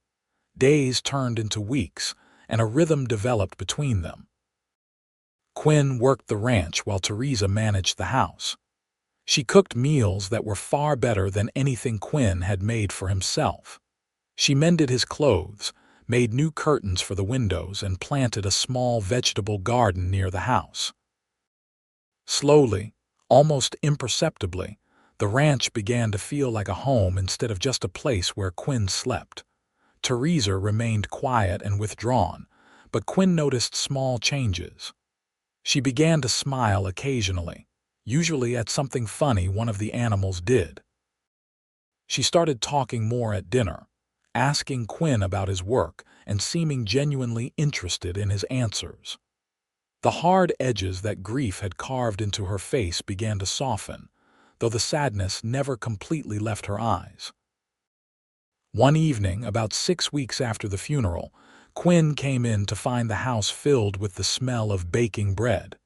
Days turned into weeks, and a rhythm developed between them. Quinn worked the ranch while Theresa managed the house. She cooked meals that were far better than anything Quinn had made for himself. She mended his clothes, made new curtains for the windows, and planted a small vegetable garden near the house. Slowly, almost imperceptibly, the ranch began to feel like a home instead of just a place where Quinn slept. Theresa remained quiet and withdrawn, but Quinn noticed small changes. She began to smile occasionally, usually at something funny one of the animals did. She started talking more at dinner, asking Quinn about his work and seeming genuinely interested in his answers. The hard edges that grief had carved into her face began to soften, though the sadness never completely left her eyes. One evening, about 6 weeks after the funeral, Quinn came in to find the house filled with the smell of baking bread.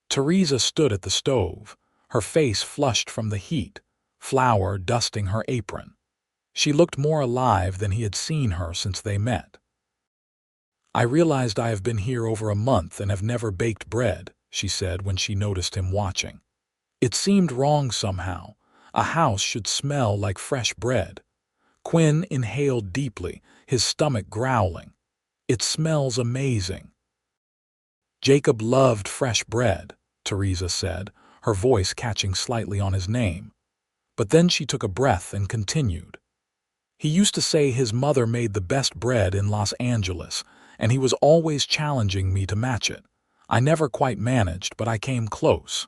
Theresa stood at the stove, her face flushed from the heat, flour dusting her apron. She looked more alive than he had seen her since they met. I realized I have been here over a month and have never baked bread, she said when she noticed him watching. It seemed wrong somehow. A house should smell like fresh bread. Quinn inhaled deeply, his stomach growling. It smells amazing. Jacob loved fresh bread, Theresa said, her voice catching slightly on his name. But then she took a breath and continued. He used to say his mother made the best bread in Los Angeles, and he was always challenging me to match it. I never quite managed, but I came close.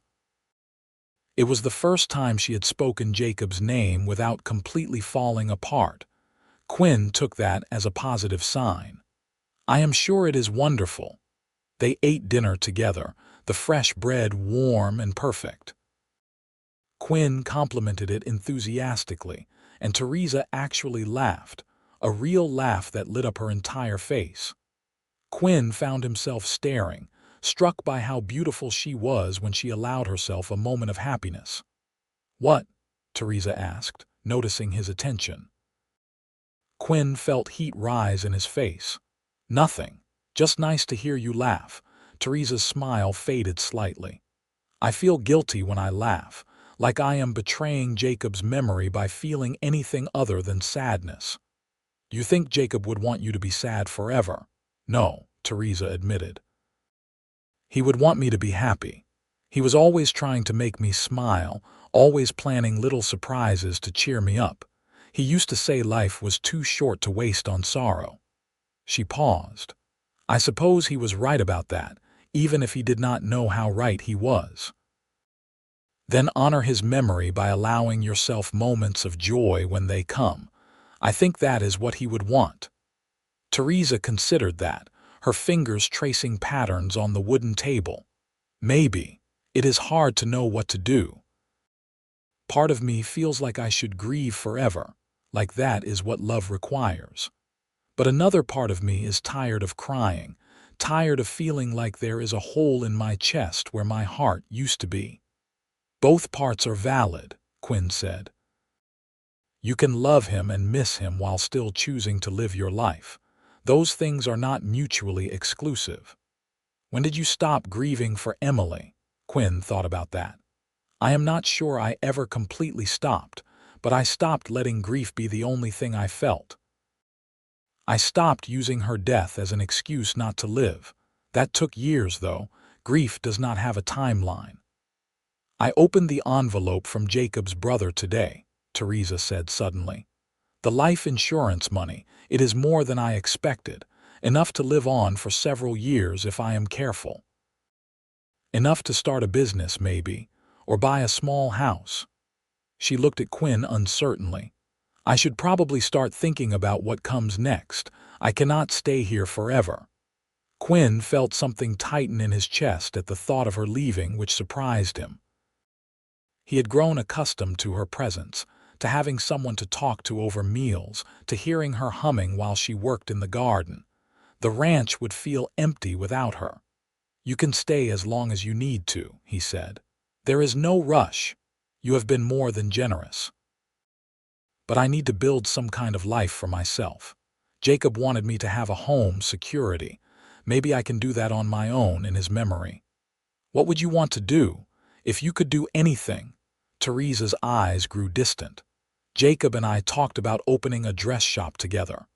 It was the first time she had spoken Jacob's name without completely falling apart. Quinn took that as a positive sign. I am sure it is wonderful. They ate dinner together, the fresh bread warm and perfect. Quinn complimented it enthusiastically, and Theresa actually laughed, a real laugh that lit up her entire face. Quinn found himself staring, struck by how beautiful she was when she allowed herself a moment of happiness. "What?" Theresa asked, noticing his attention. Quinn felt heat rise in his face. "Nothing. Just nice to hear you laugh." Theresa's smile faded slightly. "I feel guilty when I laugh, like I am betraying Jacob's memory by feeling anything other than sadness." "You think Jacob would want you to be sad forever?" "No," Theresa admitted. "He would want me to be happy. He was always trying to make me smile, always planning little surprises to cheer me up. He used to say life was too short to waste on sorrow." She paused. "I suppose he was right about that, even if he did not know how right he was." "Then honor his memory by allowing yourself moments of joy when they come. I think that is what he would want." Theresa considered that, her fingers tracing patterns on the wooden table. Maybe. It is hard to know what to do. Part of me feels like I should grieve forever, like that is what love requires. But another part of me is tired of crying, tired of feeling like there is a hole in my chest where my heart used to be. Both parts are valid, Quinn said. You can love him and miss him while still choosing to live your life. Those things are not mutually exclusive. When did you stop grieving for Emily? Quinn thought about that. I am not sure I ever completely stopped, but I stopped letting grief be the only thing I felt. I stopped using her death as an excuse not to live. That took years, though. Grief does not have a timeline. I opened the envelope from Jacob's brother today, Theresa said suddenly. The life insurance money, it is more than I expected, enough to live on for several years if I am careful. Enough to start a business, maybe, or buy a small house. She looked at Quinn uncertainly. I should probably start thinking about what comes next. I cannot stay here forever. Quinn felt something tighten in his chest at the thought of her leaving, which surprised him. He had grown accustomed to her presence, to having someone to talk to over meals, to hearing her humming while she worked in the garden. The ranch would feel empty without her. You can stay as long as you need to, he said. There is no rush. You have been more than generous. But I need to build some kind of life for myself. Jacob wanted me to have a home, security. Maybe I can do that on my own in his memory. What would you want to do? If you could do anything. Theresa's eyes grew distant. Jacob and I talked about opening a dress shop together.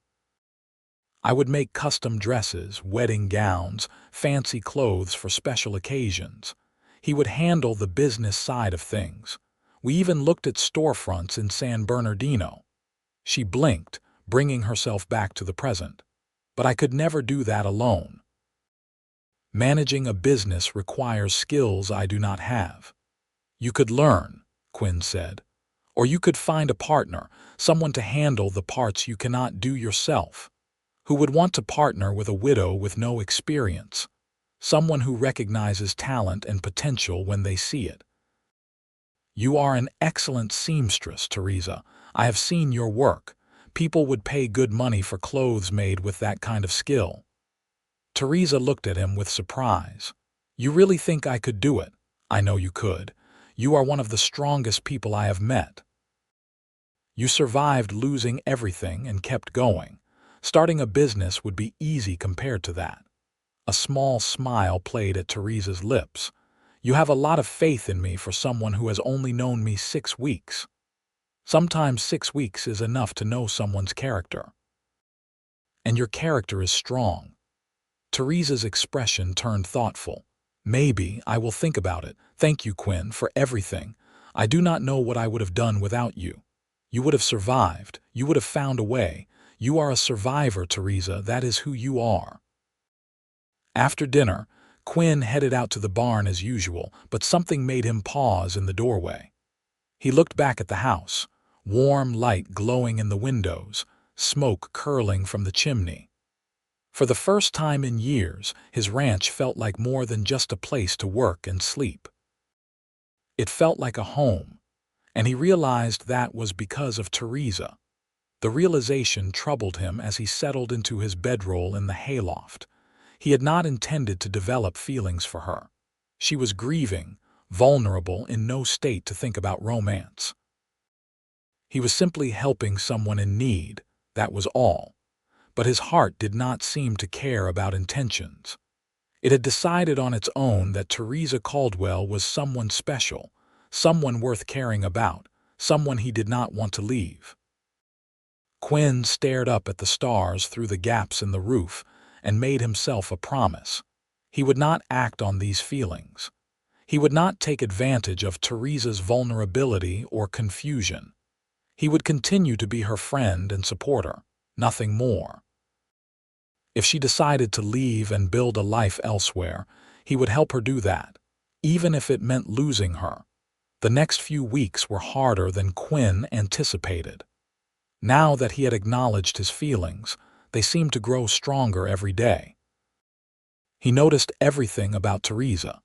I would make custom dresses, wedding gowns, fancy clothes for special occasions. He would handle the business side of things. We even looked at storefronts in San Bernardino. She blinked, bringing herself back to the present. But I could never do that alone. Managing a business requires skills I do not have. You could learn, Quinn said. Or you could find a partner, someone to handle the parts you cannot do yourself. Who would want to partner with a widow with no experience? Someone who recognizes talent and potential when they see it. You are an excellent seamstress, Theresa. I have seen your work. People would pay good money for clothes made with that kind of skill. Theresa looked at him with surprise. You really think I could do it? I know you could. You are one of the strongest people I have met. You survived losing everything and kept going. Starting a business would be easy compared to that. A small smile played at Theresa's lips. You have a lot of faith in me for someone who has only known me 6 weeks. Sometimes 6 weeks is enough to know someone's character. And your character is strong. Theresa's expression turned thoughtful. Maybe I will think about it. Thank you, Quinn, for everything. I do not know what I would have done without you. You would have survived. You would have found a way. You are a survivor, Theresa. That is who you are. After dinner, Quinn headed out to the barn as usual, but something made him pause in the doorway. He looked back at the house, warm light glowing in the windows, smoke curling from the chimney. For the first time in years, his ranch felt like more than just a place to work and sleep. It felt like a home, and he realized that was because of Theresa. The realization troubled him as he settled into his bedroll in the hayloft. He had not intended to develop feelings for her. She was grieving, vulnerable, in no state to think about romance. He was simply helping someone in need, that was all. But his heart did not seem to care about intentions. It had decided on its own that Theresa Caldwell was someone special, someone worth caring about, someone he did not want to leave. Quinn stared up at the stars through the gaps in the roof and made himself a promise. He would not act on these feelings. He would not take advantage of Theresa's vulnerability or confusion. He would continue to be her friend and supporter, nothing more. If she decided to leave and build a life elsewhere, he would help her do that, even if it meant losing her. The next few weeks were harder than Quinn anticipated. Now that he had acknowledged his feelings, They seemed to grow stronger every day. He noticed everything about Theresa.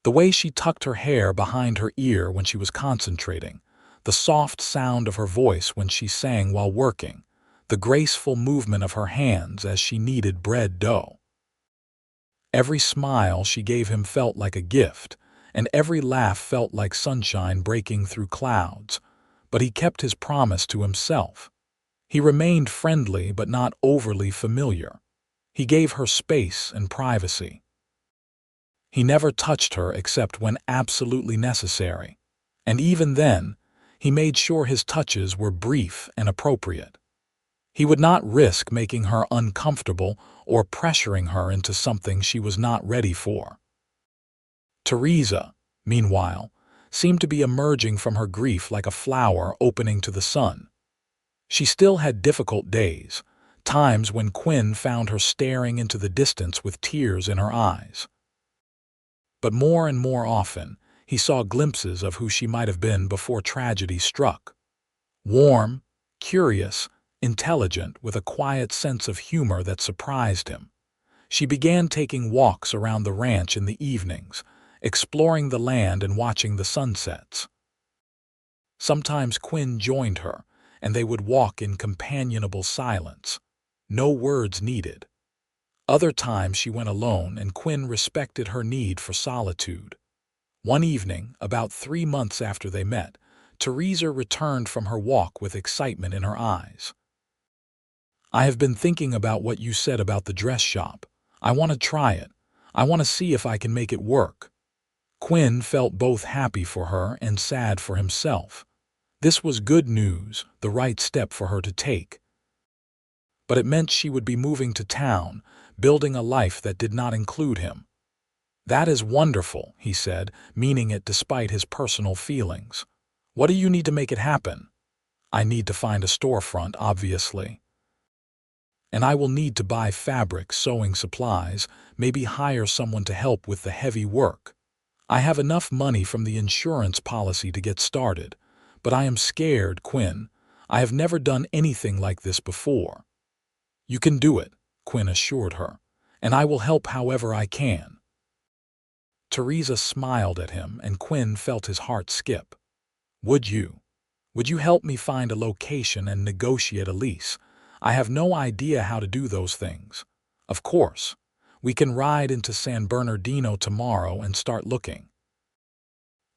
The way she tucked her hair behind her ear when she was concentrating, the soft sound of her voice when she sang while working, the graceful movement of her hands as she kneaded bread dough. Every smile she gave him felt like a gift, and every laugh felt like sunshine breaking through clouds, but he kept his promise to himself. He remained friendly but not overly familiar. He gave her space and privacy. He never touched her except when absolutely necessary, and even then, he made sure his touches were brief and appropriate. He would not risk making her uncomfortable or pressuring her into something she was not ready for. Theresa, meanwhile, seemed to be emerging from her grief like a flower opening to the sun. She still had difficult days, times when Quinn found her staring into the distance with tears in her eyes. But more and more often, he saw glimpses of who she might have been before tragedy struck. Warm, curious, intelligent, with a quiet sense of humor that surprised him. She began taking walks around the ranch in the evenings, exploring the land and watching the sunsets. Sometimes Quinn joined her, and they would walk in companionable silence, no words needed. Other times she went alone, and Quinn respected her need for solitude. One evening, about 3 months after they met, Theresa returned from her walk with excitement in her eyes. "I have been thinking about what you said about the dress shop. I want to try it. I want to see if I can make it work." Quinn felt both happy for her and sad for himself. This was good news, the right step for her to take. But it meant she would be moving to town, building a life that did not include him. "That is wonderful," he said, meaning it despite his personal feelings. "What do you need to make it happen?" "I need to find a storefront, obviously. And I will need to buy fabric, sewing supplies, maybe hire someone to help with the heavy work. I have enough money from the insurance policy to get started, but I am scared, Quinn. I have never done anything like this before." "You can do it," Quinn assured her, "and I will help however I can." Theresa smiled at him, and Quinn felt his heart skip. Would you help me find a location and negotiate a lease? I have no idea how to do those things." "Of course. We can ride into San Bernardino tomorrow and start looking."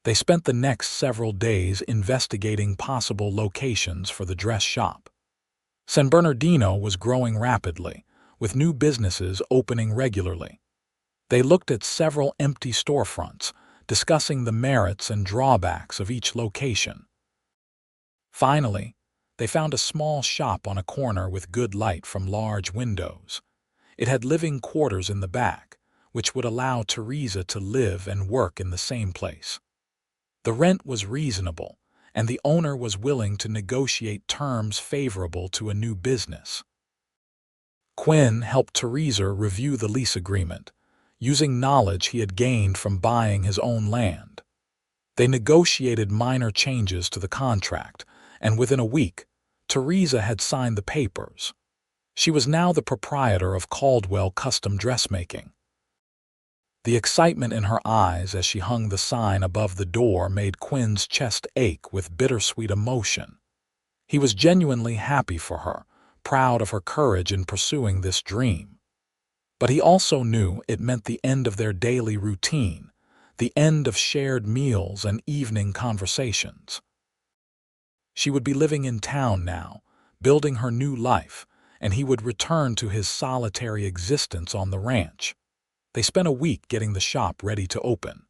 They spent the next several days investigating possible locations for the dress shop. San Bernardino was growing rapidly, with new businesses opening regularly. They looked at several empty storefronts, discussing the merits and drawbacks of each location. Finally, they found a small shop on a corner with good light from large windows. It had living quarters in the back, which would allow Theresa to live and work in the same place. The rent was reasonable, and the owner was willing to negotiate terms favorable to a new business. Quinn helped Theresa review the lease agreement, using knowledge he had gained from buying his own land. They negotiated minor changes to the contract, and within a week, Theresa had signed the papers. She was now the proprietor of Caldwell Custom Dressmaking. The excitement in her eyes as she hung the sign above the door made Quinn's chest ache with bittersweet emotion. He was genuinely happy for her, proud of her courage in pursuing this dream. But he also knew it meant the end of their daily routine, the end of shared meals and evening conversations. She would be living in town now, building her new life, and he would return to his solitary existence on the ranch. They spent a week getting the shop ready to open.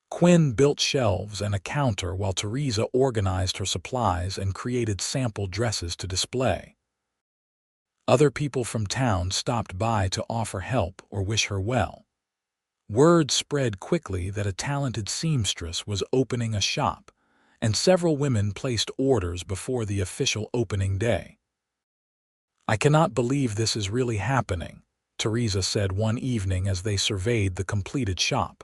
Quinn built shelves and a counter while Theresa organized her supplies and created sample dresses to display. Other people from town stopped by to offer help or wish her well. Word spread quickly that a talented seamstress was opening a shop, and several women placed orders before the official opening day. "I cannot believe this is really happening," Theresa said one evening as they surveyed the completed shop.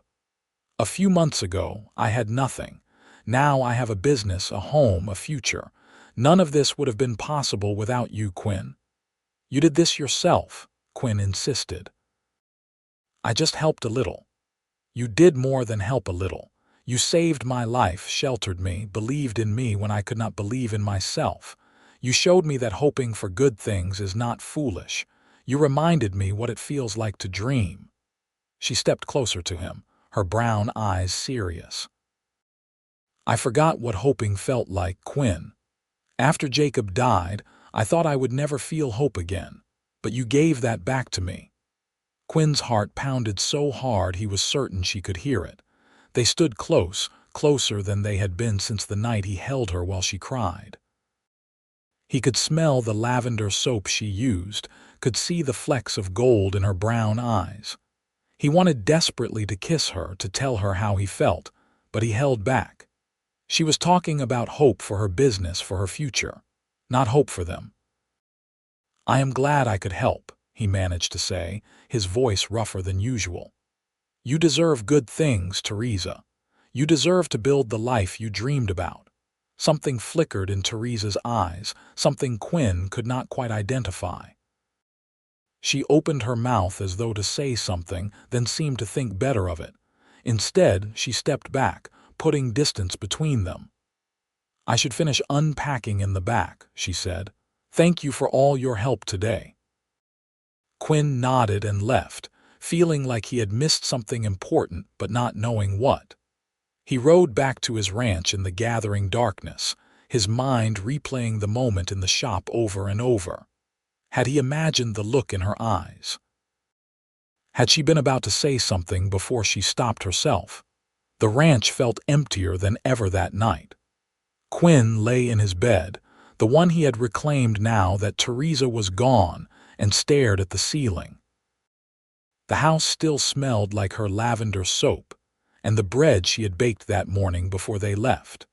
"A few months ago, I had nothing. Now I have a business, a home, a future. None of this would have been possible without you, Quinn. You did this yourself, Quinn insisted. I just helped a little. You did more than help a little. You saved my life, sheltered me, believed in me when I could not believe in myself. You showed me that hoping for good things is not foolish. You reminded me what it feels like to dream. She stepped closer to him, her brown eyes serious. I forgot what hoping felt like, Quinn. After Jacob died, I thought I would never feel hope again, but you gave that back to me. Quinn's heart pounded so hard he was certain she could hear it. They stood close, closer than they had been since the night he held her while she cried. He could smell the lavender soap she used, could see the flecks of gold in her brown eyes. He wanted desperately to kiss her, to tell her how he felt, but he held back. She was talking about hope for her business, for her future, not hope for them. I am glad I could help, he managed to say, his voice rougher than usual. You deserve good things, Theresa. You deserve to build the life you dreamed about. Something flickered in Theresa's eyes, something Quinn could not quite identify. She opened her mouth as though to say something, then seemed to think better of it. Instead, she stepped back, putting distance between them. I should finish unpacking in the back, she said. Thank you for all your help today. Quinn nodded and left, feeling like he had missed something important but not knowing what. He rode back to his ranch in the gathering darkness, his mind replaying the moment in the shop over and over. Had he imagined the look in her eyes? Had she been about to say something before she stopped herself? The ranch felt emptier than ever that night. Quinn lay in his bed, the one he had reclaimed now that Theresa was gone, and stared at the ceiling. The house still smelled like her lavender soap, and the bread she had baked that morning before they left.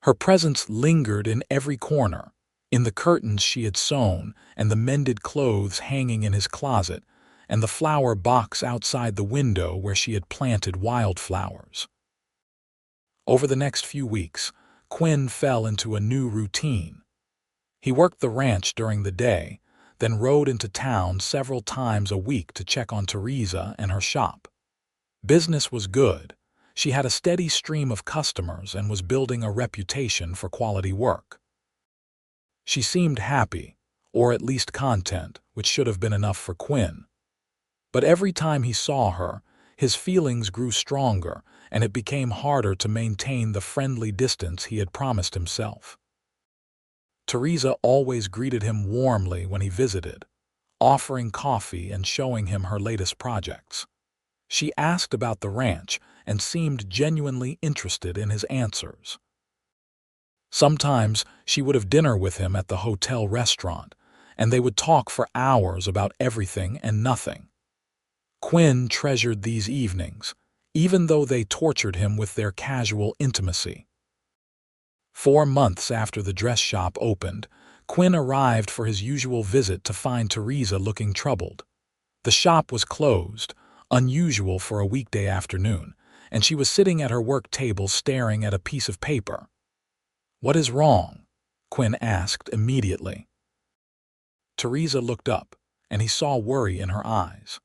Her presence lingered in every corner, in the curtains she had sewn, and the mended clothes hanging in his closet, and the flower box outside the window where she had planted wildflowers. Over the next few weeks, Quinn fell into a new routine. He worked the ranch during the day, then rode into town several times a week to check on Theresa and her shop. Business was good. She had a steady stream of customers and was building a reputation for quality work. She seemed happy, or at least content, which should have been enough for Quinn. But every time he saw her, his feelings grew stronger, and it became harder to maintain the friendly distance he had promised himself. Theresa always greeted him warmly when he visited, offering coffee and showing him her latest projects. She asked about the ranch and seemed genuinely interested in his answers. Sometimes she would have dinner with him at the hotel restaurant, and they would talk for hours about everything and nothing. Quinn treasured these evenings, even though they tortured him with their casual intimacy. 4 months after the dress shop opened, Quinn arrived for his usual visit to find Theresa looking troubled. The shop was closed, unusual for a weekday afternoon, and she was sitting at her work table staring at a piece of paper. "What is wrong?" Quinn asked immediately. Theresa looked up, and he saw worry in her eyes.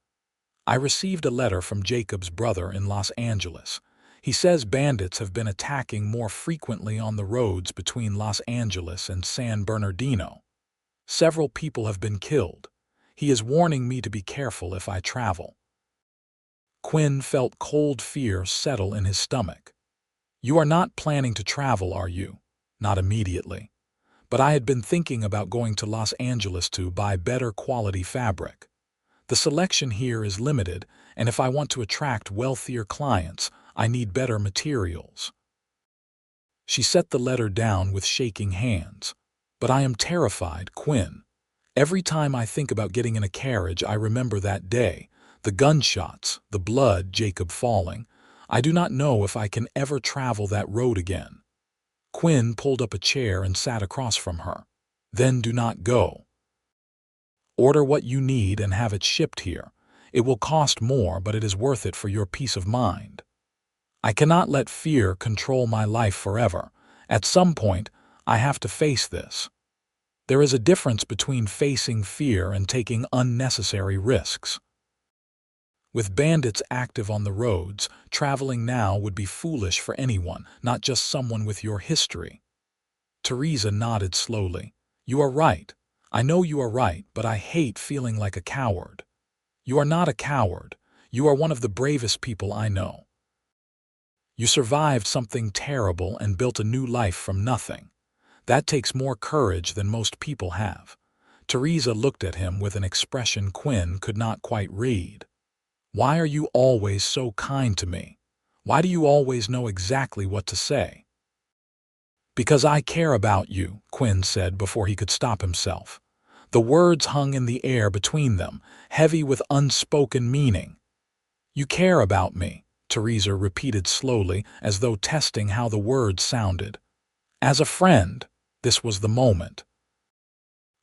"I received a letter from Jacob's brother in Los Angeles. He says bandits have been attacking more frequently on the roads between Los Angeles and San Bernardino. Several people have been killed. He is warning me to be careful if I travel." Quinn felt cold fear settle in his stomach. "You are not planning to travel, are you?" "Not immediately. But I had been thinking about going to Los Angeles to buy better quality fabric. The selection here is limited, and if I want to attract wealthier clients, I need better materials." She set the letter down with shaking hands. "But I am terrified, Quinn. Every time I think about getting in a carriage, I remember that day, the gunshots, the blood, Jacob falling. I do not know if I can ever travel that road again." Quinn pulled up a chair and sat across from her. "Then do not go. Order what you need and have it shipped here. It will cost more, but it is worth it for your peace of mind. I cannot let fear control my life forever. At some point, I have to face this." There is a difference between facing fear and taking unnecessary risks. With bandits active on the roads, traveling now would be foolish for anyone, not just someone with your history. Theresa nodded slowly. You are right. I know you are right, but I hate feeling like a coward. You are not a coward. You are one of the bravest people I know. You survived something terrible and built a new life from nothing. That takes more courage than most people have. Theresa looked at him with an expression Quinn could not quite read. Why are you always so kind to me? Why do you always know exactly what to say? Because I care about you, Quinn said before he could stop himself. The words hung in the air between them, heavy with unspoken meaning. You care about me, Theresa repeated slowly, as though testing how the words sounded. As a friend, this was the moment.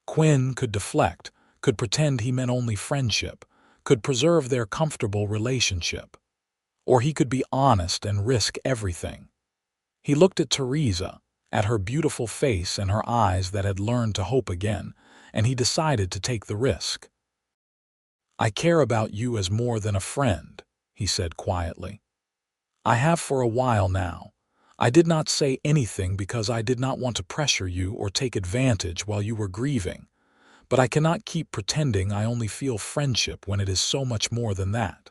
Quinn could deflect, could pretend he meant only friendship, could preserve their comfortable relationship. Or he could be honest and risk everything. He looked at Theresa, at her beautiful face and her eyes that had learned to hope again, and he decided to take the risk. I care about you as more than a friend, he said quietly. I have for a while now. I did not say anything because I did not want to pressure you or take advantage while you were grieving, but I cannot keep pretending I only feel friendship when it is so much more than that.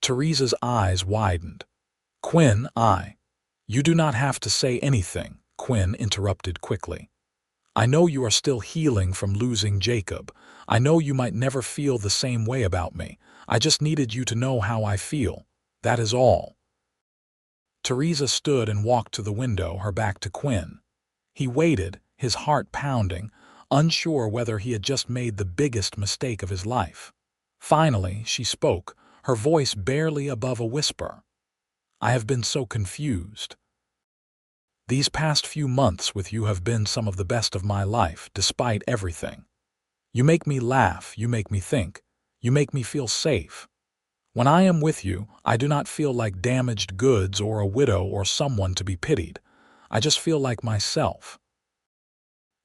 Theresa's eyes widened. Quinn, You do not have to say anything, Quinn interrupted quickly. I know you are still healing from losing Jacob. I know you might never feel the same way about me. I just needed you to know how I feel. That is all. Theresa stood and walked to the window, her back to Quinn. He waited, his heart pounding, unsure whether he had just made the biggest mistake of his life. Finally, she spoke, her voice barely above a whisper. I have been so confused. These past few months with you have been some of the best of my life, despite everything. You make me laugh, you make me think, you make me feel safe. When I am with you, I do not feel like damaged goods or a widow or someone to be pitied. I just feel like myself.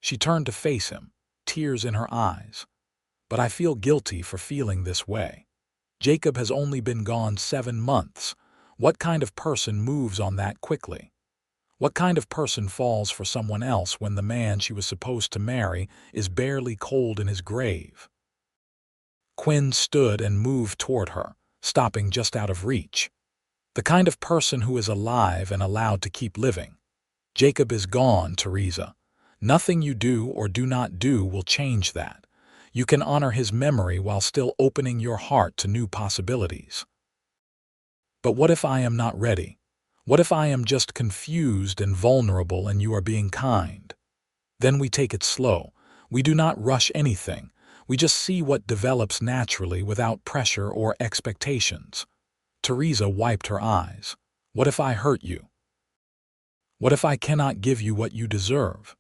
She turned to face him, tears in her eyes. But I feel guilty for feeling this way. Jacob has only been gone 7 months. What kind of person moves on that quickly? What kind of person falls for someone else when the man she was supposed to marry is barely cold in his grave? Quinn stood and moved toward her, stopping just out of reach. The kind of person who is alive and allowed to keep living. Jacob is gone, Theresa. Nothing you do or do not do will change that. You can honor his memory while still opening your heart to new possibilities. But what if I am not ready? What if I am just confused and vulnerable and you are being kind? Then we take it slow. We do not rush anything. We just see what develops naturally without pressure or expectations. Theresa wiped her eyes. What if I hurt you? What if I cannot give you what you deserve?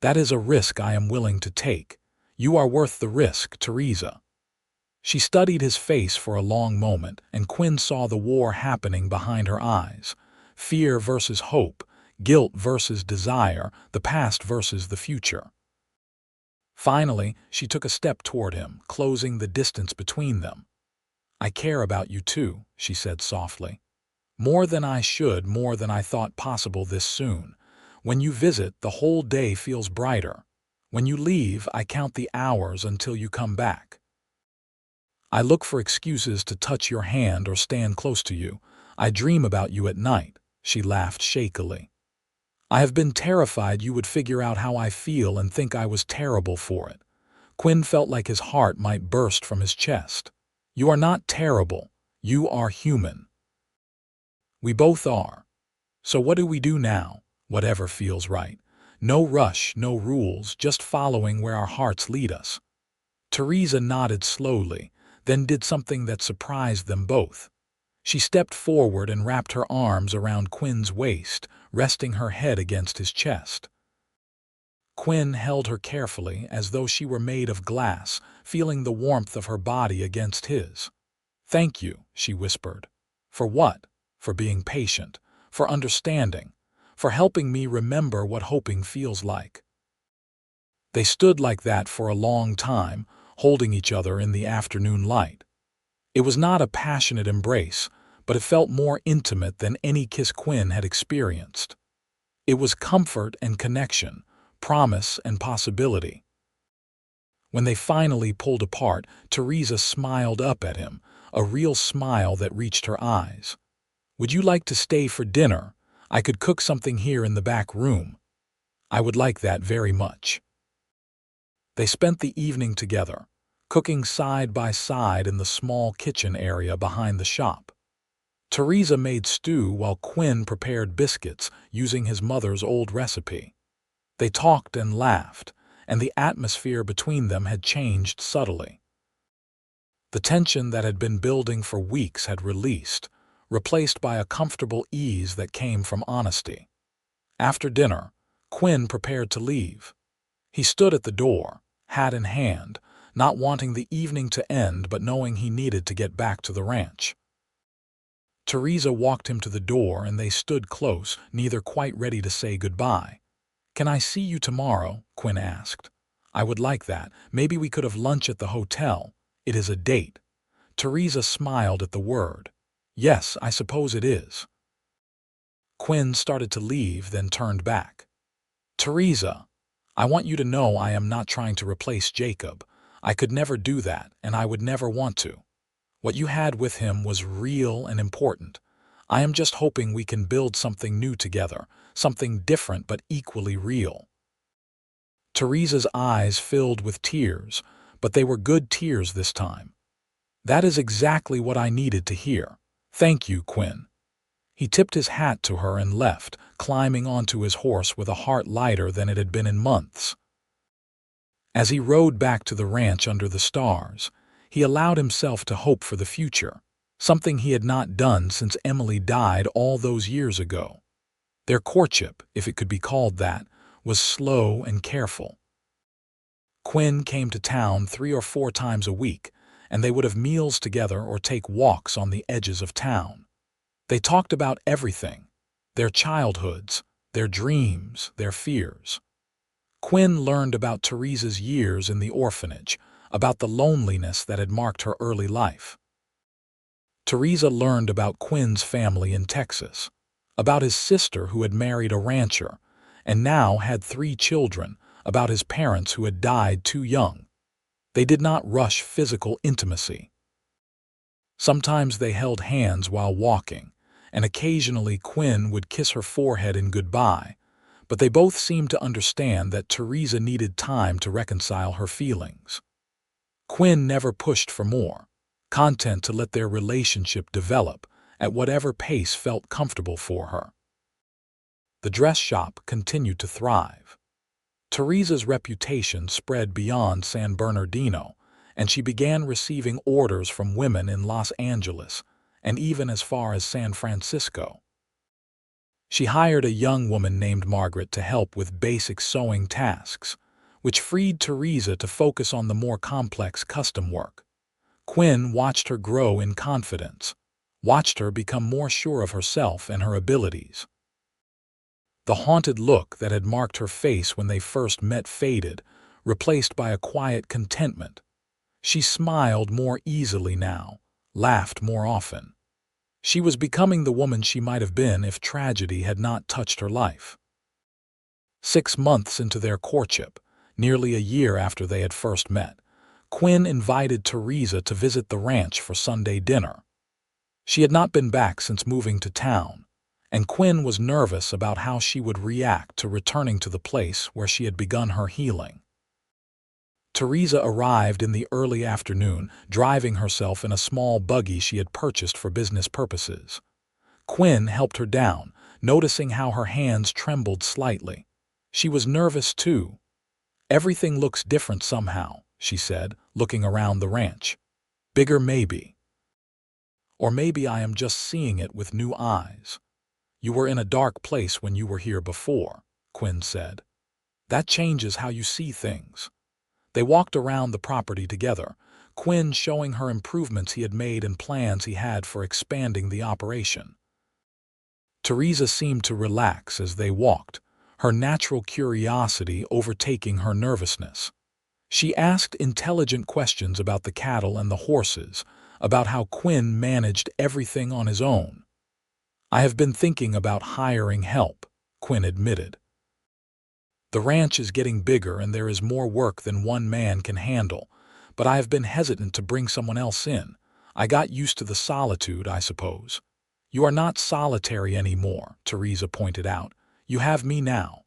That is a risk I am willing to take. You are worth the risk, Theresa. She studied his face for a long moment, and Quinn saw the war happening behind her eyes. Fear versus hope, guilt versus desire, the past versus the future. Finally, she took a step toward him, closing the distance between them. I care about you too, she said softly. More than I should, more than I thought possible this soon. When you visit, the whole day feels brighter. When you leave, I count the hours until you come back. I look for excuses to touch your hand or stand close to you. I dream about you at night, she laughed shakily. I have been terrified you would figure out how I feel and think I was terrible for it. Quinn felt like his heart might burst from his chest. You are not terrible. You are human. We both are. So what do we do now? Whatever feels right. No rush, no rules, just following where our hearts lead us. Theresa nodded slowly, then did something that surprised them both. She stepped forward and wrapped her arms around Quinn's waist, resting her head against his chest. Quinn held her carefully as though she were made of glass, feeling the warmth of her body against his. Thank you, she whispered. For what? For being patient, for understanding, for helping me remember what hoping feels like. They stood like that for a long time, holding each other in the afternoon light. It was not a passionate embrace, but it felt more intimate than any kiss Quinn had experienced. It was comfort and connection, promise and possibility. When they finally pulled apart, Theresa smiled up at him, a real smile that reached her eyes. "Would you like to stay for dinner? I could cook something here in the back room." "I would like that very much." They spent the evening together, cooking side by side in the small kitchen area behind the shop. Theresa made stew while Quinn prepared biscuits using his mother's old recipe. They talked and laughed, and the atmosphere between them had changed subtly. The tension that had been building for weeks had released, replaced by a comfortable ease that came from honesty. After dinner, Quinn prepared to leave. He stood at the door, hat in hand, not wanting the evening to end but knowing he needed to get back to the ranch. Theresa walked him to the door and they stood close, neither quite ready to say goodbye. "Can I see you tomorrow?" Quinn asked. "I would like that. Maybe we could have lunch at the hotel. It is a date." Theresa smiled at the word. "Yes, I suppose it is." Quinn started to leave, then turned back. "Theresa, I want you to know I am not trying to replace Jacob. I could never do that, and I would never want to. What you had with him was real and important. I am just hoping we can build something new together, something different but equally real." Theresa's eyes filled with tears, but they were good tears this time. "That is exactly what I needed to hear. Thank you, Quinn." He tipped his hat to her and left, climbing onto his horse with a heart lighter than it had been in months. As he rode back to the ranch under the stars, he allowed himself to hope for the future, something he had not done since Emily died all those years ago. Their courtship, if it could be called that, was slow and careful. Quinn came to town 3 or 4 times a week, and they would have meals together or take walks on the edges of town. They talked about everything, their childhoods, their dreams, their fears. Quinn learned about Theresa's years in the orphanage, about the loneliness that had marked her early life. Theresa learned about Quinn's family in Texas, about his sister who had married a rancher, and now had 3 children, about his parents who had died too young. They did not rush physical intimacy. Sometimes they held hands while walking, and occasionally Quinn would kiss her forehead in goodbye, but they both seemed to understand that Theresa needed time to reconcile her feelings. Quinn never pushed for more, content to let their relationship develop at whatever pace felt comfortable for her. The dress shop continued to thrive. Theresa's reputation spread beyond San Bernardino, and she began receiving orders from women in Los Angeles and even as far as San Francisco. She hired a young woman named Margaret to help with basic sewing tasks, which freed Theresa to focus on the more complex custom work. Quinn watched her grow in confidence, watched her become more sure of herself and her abilities. The haunted look that had marked her face when they first met faded, replaced by a quiet contentment. She smiled more easily now, laughed more often. She was becoming the woman she might have been if tragedy had not touched her life. 6 months into their courtship, nearly a year after they had first met, Quinn invited Theresa to visit the ranch for Sunday dinner. She had not been back since moving to town, and Quinn was nervous about how she would react to returning to the place where she had begun her healing. Theresa arrived in the early afternoon, driving herself in a small buggy she had purchased for business purposes. Quinn helped her down, noticing how her hands trembled slightly. She was nervous too. "Everything looks different somehow," she said, looking around the ranch. "Bigger maybe. Or maybe I am just seeing it with new eyes." "You were in a dark place when you were here before," Quinn said. "That changes how you see things." They walked around the property together, Quinn showing her improvements he had made and plans he had for expanding the operation. Theresa seemed to relax as they walked, her natural curiosity overtaking her nervousness. She asked intelligent questions about the cattle and the horses, about how Quinn managed everything on his own. "I have been thinking about hiring help," Quinn admitted. "The ranch is getting bigger and there is more work than one man can handle, but I have been hesitant to bring someone else in. I got used to the solitude, I suppose." "You are not solitary anymore," Theresa pointed out. "You have me now."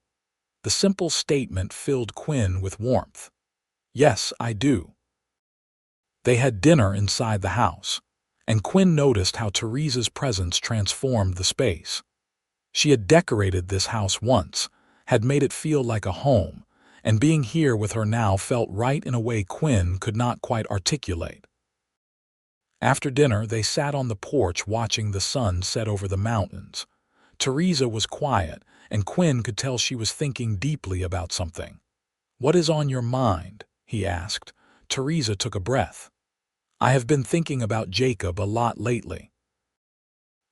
The simple statement filled Quinn with warmth. "Yes, I do." They had dinner inside the house, and Quinn noticed how Theresa's presence transformed the space. She had decorated this house once, had made it feel like a home, and being here with her now felt right in a way Quinn could not quite articulate. After dinner, they sat on the porch watching the sun set over the mountains. Theresa was quiet, and Quinn could tell she was thinking deeply about something. "What is on your mind?" he asked. Theresa took a breath. "I have been thinking about Jacob a lot lately.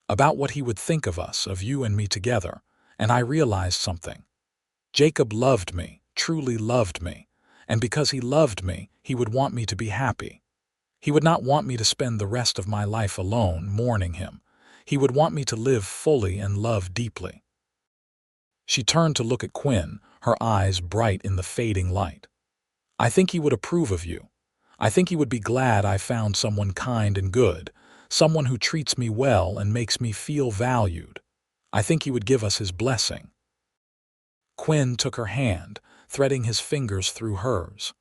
About what he would think of us, of you and me together, and I realized something. Jacob loved me, truly loved me, and because he loved me, he would want me to be happy. He would not want me to spend the rest of my life alone, mourning him. He would want me to live fully and love deeply." She turned to look at Quinn, her eyes bright in the fading light. "I think he would approve of you. I think he would be glad I found someone kind and good, someone who treats me well and makes me feel valued. I think he would give us his blessing." Quinn took her hand, threading his fingers through hers.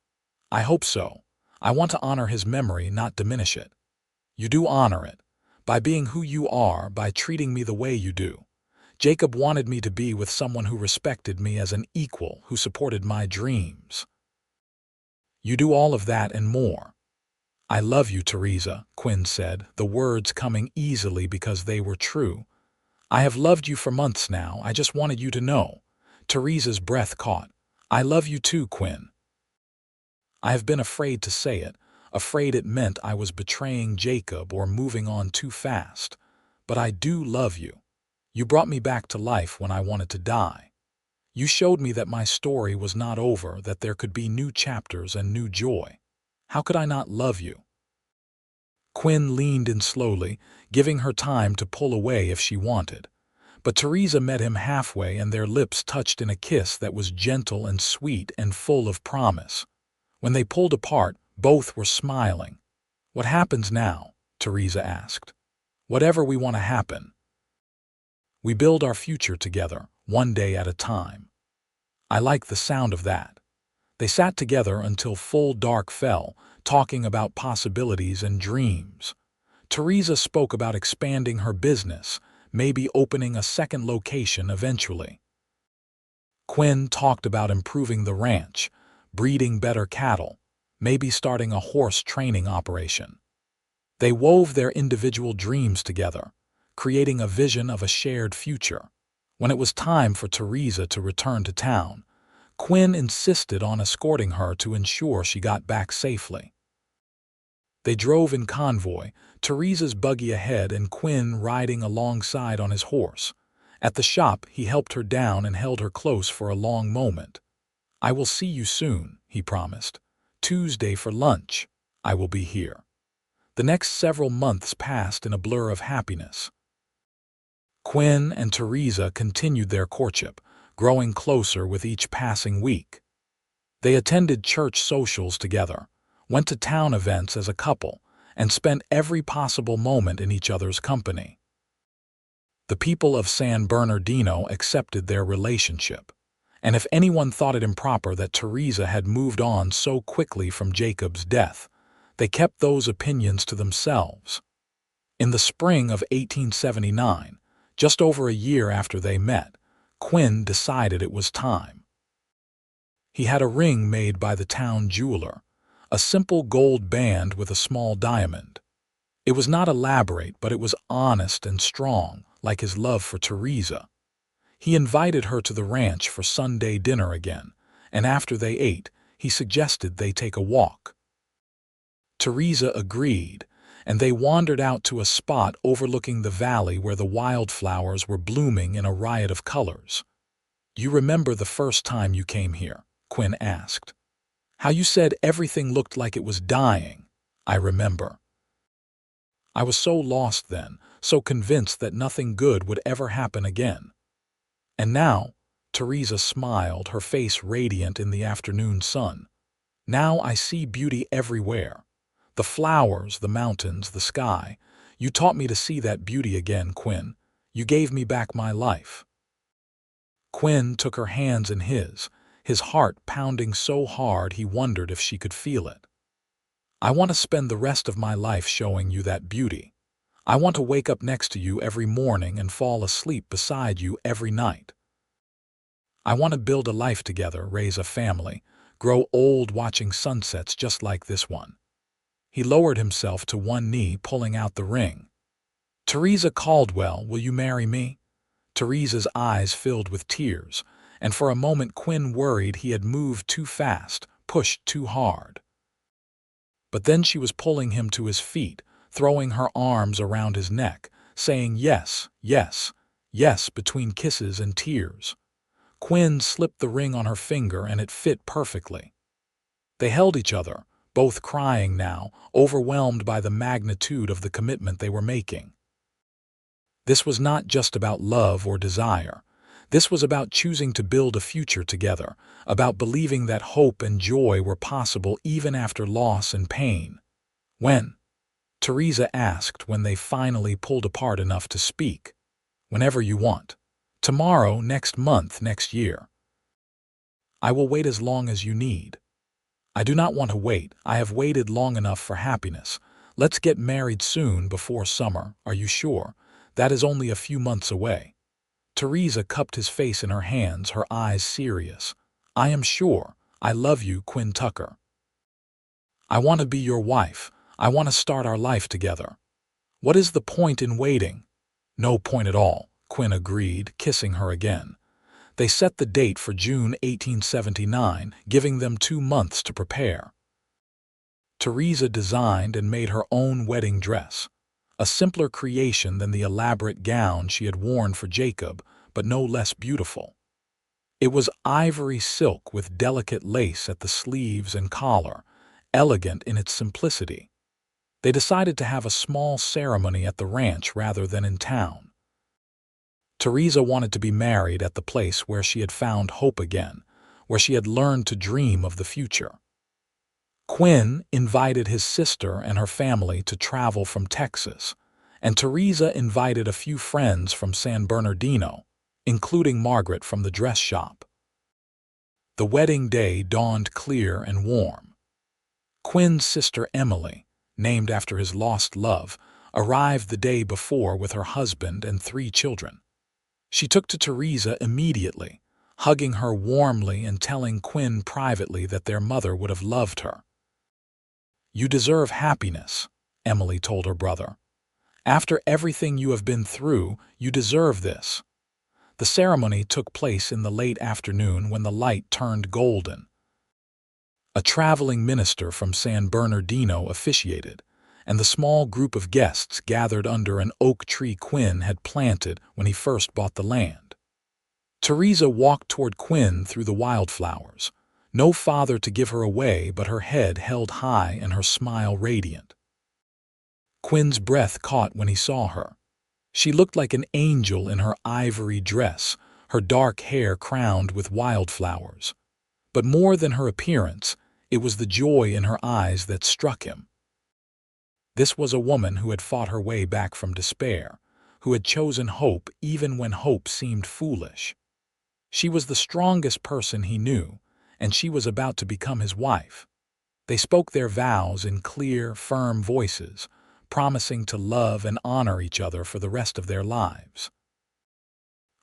"I hope so. I want to honor his memory, not diminish it." "You do honor it, by being who you are, by treating me the way you do. Jacob wanted me to be with someone who respected me as an equal, who supported my dreams. You do all of that and more." "I love you, Theresa," Quinn said, the words coming easily because they were true. "I have loved you for months now. I just wanted you to know." Theresa's breath caught. "I love you too, Quinn. I have been afraid to say it, afraid it meant I was betraying Jacob or moving on too fast. But I do love you. You brought me back to life when I wanted to die. You showed me that my story was not over, that there could be new chapters and new joy. How could I not love you?" Quinn leaned in slowly, giving her time to pull away if she wanted. But Theresa met him halfway and their lips touched in a kiss that was gentle and sweet and full of promise. When they pulled apart, both were smiling. "What happens now?" Theresa asked. "Whatever we want to happen. We build our future together, one day at a time." "I like the sound of that." They sat together until full dark fell, talking about possibilities and dreams. Theresa spoke about expanding her business, maybe opening a second location eventually. Quinn talked about improving the ranch, breeding better cattle, maybe starting a horse training operation. They wove their individual dreams together, creating a vision of a shared future. When it was time for Theresa to return to town, Quinn insisted on escorting her to ensure she got back safely. They drove in convoy, Theresa's buggy ahead and Quinn riding alongside on his horse. At the shop, he helped her down and held her close for a long moment. "I will see you soon," he promised. "Tuesday for lunch. I will be here." The next several months passed in a blur of happiness. Quinn and Theresa continued their courtship, growing closer with each passing week. They attended church socials together, went to town events as a couple, and spent every possible moment in each other's company. The people of San Bernardino accepted their relationship, and if anyone thought it improper that Theresa had moved on so quickly from Jacob's death, they kept those opinions to themselves. In the spring of 1879, just over a year after they met, Quinn decided it was time. He had a ring made by the town jeweler, a simple gold band with a small diamond. It was not elaborate, but it was honest and strong, like his love for Theresa. He invited her to the ranch for Sunday dinner again, and after they ate, he suggested they take a walk. Theresa agreed, and they wandered out to a spot overlooking the valley where the wildflowers were blooming in a riot of colors. "You remember the first time you came here?" Quinn asked. "How you said everything looked like it was dying?" "I remember. I was so lost then, so convinced that nothing good would ever happen again. And now," Theresa smiled, her face radiant in the afternoon sun, "now I see beauty everywhere. The flowers, the mountains, the sky. You taught me to see that beauty again, Quinn. You gave me back my life." Quinn took her hands in his heart pounding so hard he wondered if she could feel it. "I want to spend the rest of my life showing you that beauty. I want to wake up next to you every morning and fall asleep beside you every night. I want to build a life together, raise a family, grow old watching sunsets just like this one." He lowered himself to one knee, pulling out the ring. "Theresa Caldwell, will you marry me?" Theresa's eyes filled with tears, and for a moment Quinn worried he had moved too fast, pushed too hard. But then she was pulling him to his feet, throwing her arms around his neck, saying yes, yes, yes between kisses and tears. Quinn slipped the ring on her finger and it fit perfectly. They held each other, both crying now, overwhelmed by the magnitude of the commitment they were making. This was not just about love or desire. This was about choosing to build a future together, about believing that hope and joy were possible even after loss and pain. "When?" Theresa asked when they finally pulled apart enough to speak. "Whenever you want. Tomorrow, next month, next year. I will wait as long as you need. I do not want to wait. I have waited long enough for happiness. Let's get married soon, before summer. Are you sure? That is only a few months away." Theresa cupped his face in her hands, her eyes serious. "I am sure. I love you, Quinn Tucker. I want to be your wife. I want to start our life together. What is the point in waiting?" "No point at all," Quinn agreed, kissing her again. They set the date for June 1879, giving them 2 months to prepare. Theresa designed and made her own wedding dress, a simpler creation than the elaborate gown she had worn for Jacob, but no less beautiful. It was ivory silk with delicate lace at the sleeves and collar, elegant in its simplicity. They decided to have a small ceremony at the ranch rather than in town. Theresa wanted to be married at the place where she had found hope again, where she had learned to dream of the future. Quinn invited his sister and her family to travel from Texas, and Theresa invited a few friends from San Bernardino, including Margaret from the dress shop. The wedding day dawned clear and warm. Quinn's sister Emily, named after his lost love, arrived the day before with her husband and 3 children. She took to Theresa immediately, hugging her warmly and telling Quinn privately that their mother would have loved her. "You deserve happiness," Emily told her brother. "After everything you have been through, you deserve this." The ceremony took place in the late afternoon when the light turned golden. A traveling minister from San Bernardino officiated, and the small group of guests gathered under an oak tree Quinn had planted when he first bought the land. Theresa walked toward Quinn through the wildflowers, no father to give her away, but her head held high and her smile radiant. Quinn's breath caught when he saw her. She looked like an angel in her ivory dress, her dark hair crowned with wildflowers. But more than her appearance, it was the joy in her eyes that struck him. This was a woman who had fought her way back from despair, who had chosen hope even when hope seemed foolish. She was the strongest person he knew, and she was about to become his wife. They spoke their vows in clear, firm voices, promising to love and honor each other for the rest of their lives.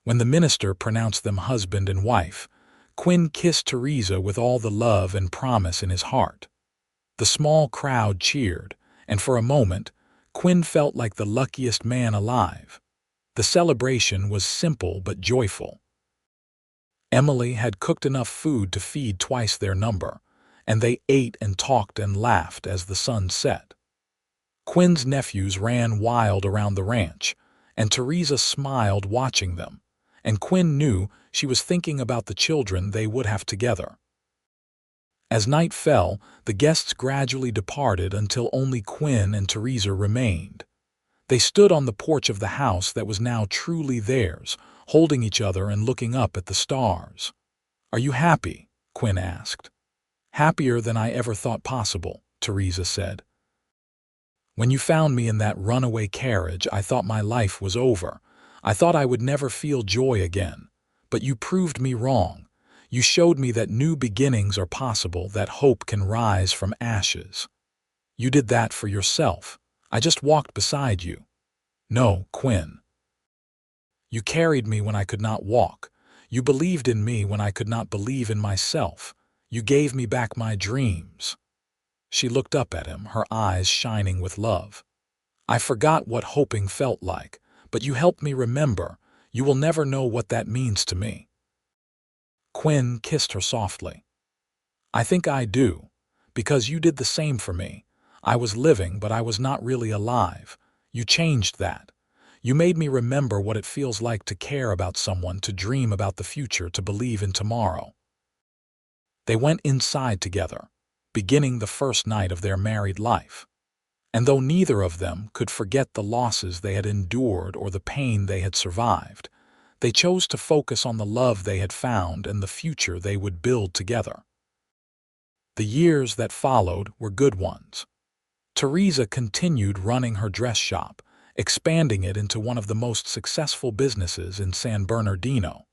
When the minister pronounced them husband and wife, Quinn kissed Theresa with all the love and promise in his heart. The small crowd cheered, and for a moment, Quinn felt like the luckiest man alive. The celebration was simple but joyful. Emily had cooked enough food to feed twice their number, and they ate and talked and laughed as the sun set. Quinn's nephews ran wild around the ranch, and Theresa smiled watching them, and Quinn knew she was thinking about the children they would have together. As night fell, the guests gradually departed until only Quinn and Theresa remained. They stood on the porch of the house that was now truly theirs, holding each other and looking up at the stars. "Are you happy?" Quinn asked. "Happier than I ever thought possible," Theresa said. "When you found me in that runaway carriage, I thought my life was over. I thought I would never feel joy again. But you proved me wrong. You showed me that new beginnings are possible, that hope can rise from ashes. You did that for yourself. I just walked beside you." "No, Quinn. You carried me when I could not walk. You believed in me when I could not believe in myself. You gave me back my dreams." She looked up at him, her eyes shining with love. "I forgot what hoping felt like, but you helped me remember. You will never know what that means to me." Quinn kissed her softly. "I think I do, because you did the same for me. I was living, but I was not really alive. You changed that. You made me remember what it feels like to care about someone, to dream about the future, to believe in tomorrow." They went inside together, beginning the first night of their married life. And though neither of them could forget the losses they had endured or the pain they had survived, they chose to focus on the love they had found and the future they would build together. The years that followed were good ones. Theresa continued running her dress shop, expanding it into one of the most successful businesses in San Bernardino.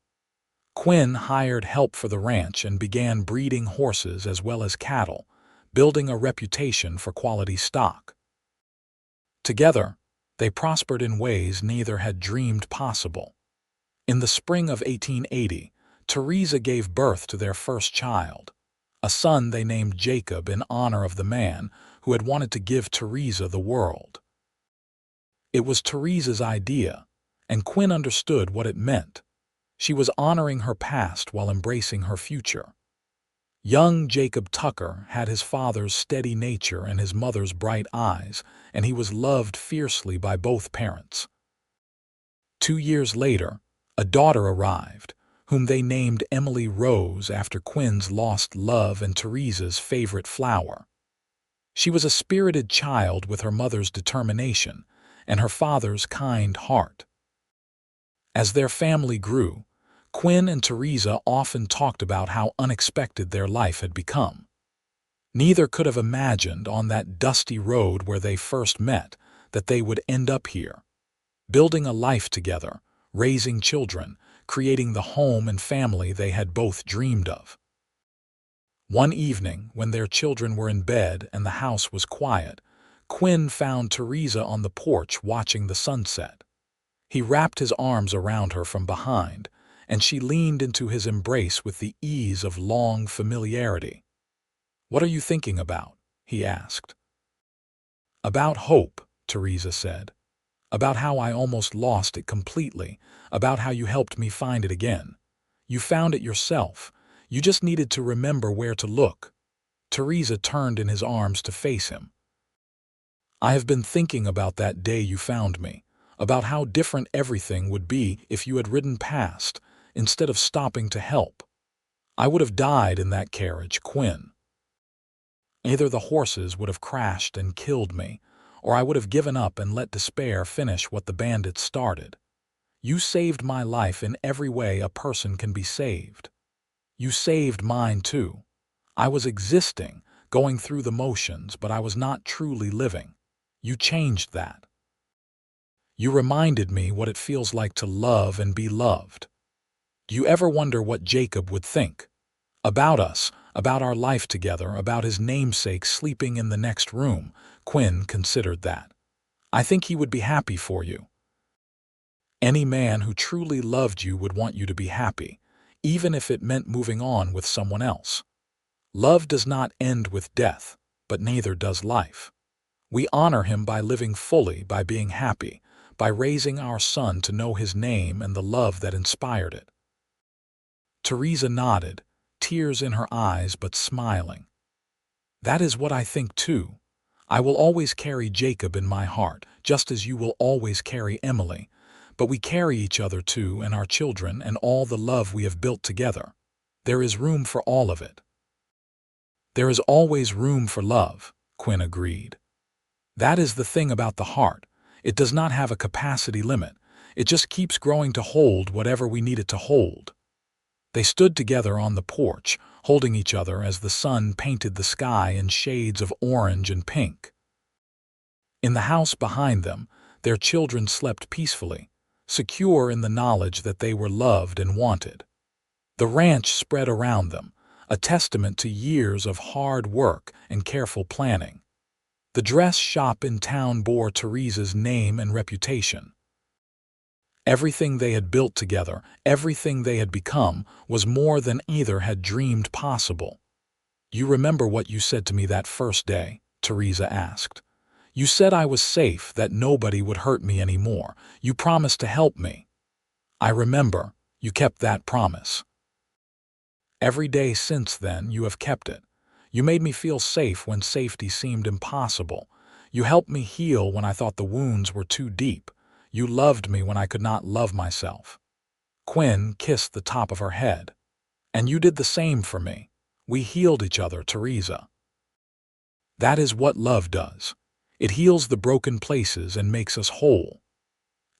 Quinn hired help for the ranch and began breeding horses as well as cattle, building a reputation for quality stock. Together, they prospered in ways neither had dreamed possible. In the spring of 1880, Theresa gave birth to their first child, a son they named Jacob in honor of the man who had wanted to give Theresa the world. It was Theresa's idea, and Quinn understood what it meant. She was honoring her past while embracing her future. Young Jacob Tucker had his father's steady nature and his mother's bright eyes, and he was loved fiercely by both parents. 2 years later, a daughter arrived, whom they named Emily Rose after Quinn's lost love and Theresa's favorite flower. She was a spirited child with her mother's determination and her father's kind heart. As their family grew, Quinn and Theresa often talked about how unexpected their life had become. Neither could have imagined on that dusty road where they first met that they would end up here, building a life together, raising children, creating the home and family they had both dreamed of. One evening, when their children were in bed and the house was quiet, Quinn found Theresa on the porch watching the sunset. He wrapped his arms around her from behind, and she leaned into his embrace with the ease of long familiarity. "What are you thinking about?" he asked. "About hope," Theresa said. "About how I almost lost it completely, about how you helped me find it again. You found it yourself. You just needed to remember where to look." Theresa turned in his arms to face him. "I have been thinking about that day you found me, about how different everything would be if you had ridden past, instead of stopping to help. I would have died in that carriage, Quinn. Either the horses would have crashed and killed me, or I would have given up and let despair finish what the bandits started. You saved my life in every way a person can be saved. You saved mine too. I was existing, going through the motions, but I was not truly living. You changed that. You reminded me what it feels like to love and be loved. Do you ever wonder what Jacob would think? About us, about our life together, about his namesake sleeping in the next room?" Quinn considered that. "I think he would be happy for you. Any man who truly loved you would want you to be happy, even if it meant moving on with someone else. Love does not end with death, but neither does life. We honor him by living fully, by being happy, by raising our son to know his name and the love that inspired it." Theresa nodded, tears in her eyes but smiling. "That is what I think too. I will always carry Jacob in my heart, just as you will always carry Emily. But we carry each other too, and our children, and all the love we have built together. There is room for all of it." "There is always room for love," Quinn agreed. "That is the thing about the heart. It does not have a capacity limit. It just keeps growing to hold whatever we need it to hold." They stood together on the porch, holding each other as the sun painted the sky in shades of orange and pink. In the house behind them, their children slept peacefully, secure in the knowledge that they were loved and wanted. The ranch spread around them, a testament to years of hard work and careful planning. The dress shop in town bore Theresa's name and reputation. Everything they had built together, everything they had become, was more than either had dreamed possible. "You remember what you said to me that first day?" Theresa asked. "You said I was safe, that nobody would hurt me anymore. You promised to help me." "I remember. You kept that promise. Every day since then you have kept it. You made me feel safe when safety seemed impossible. You helped me heal when I thought the wounds were too deep. You loved me when I could not love myself." Quinn kissed the top of her head. "And you did the same for me. We healed each other, Theresa. That is what love does. It heals the broken places and makes us whole."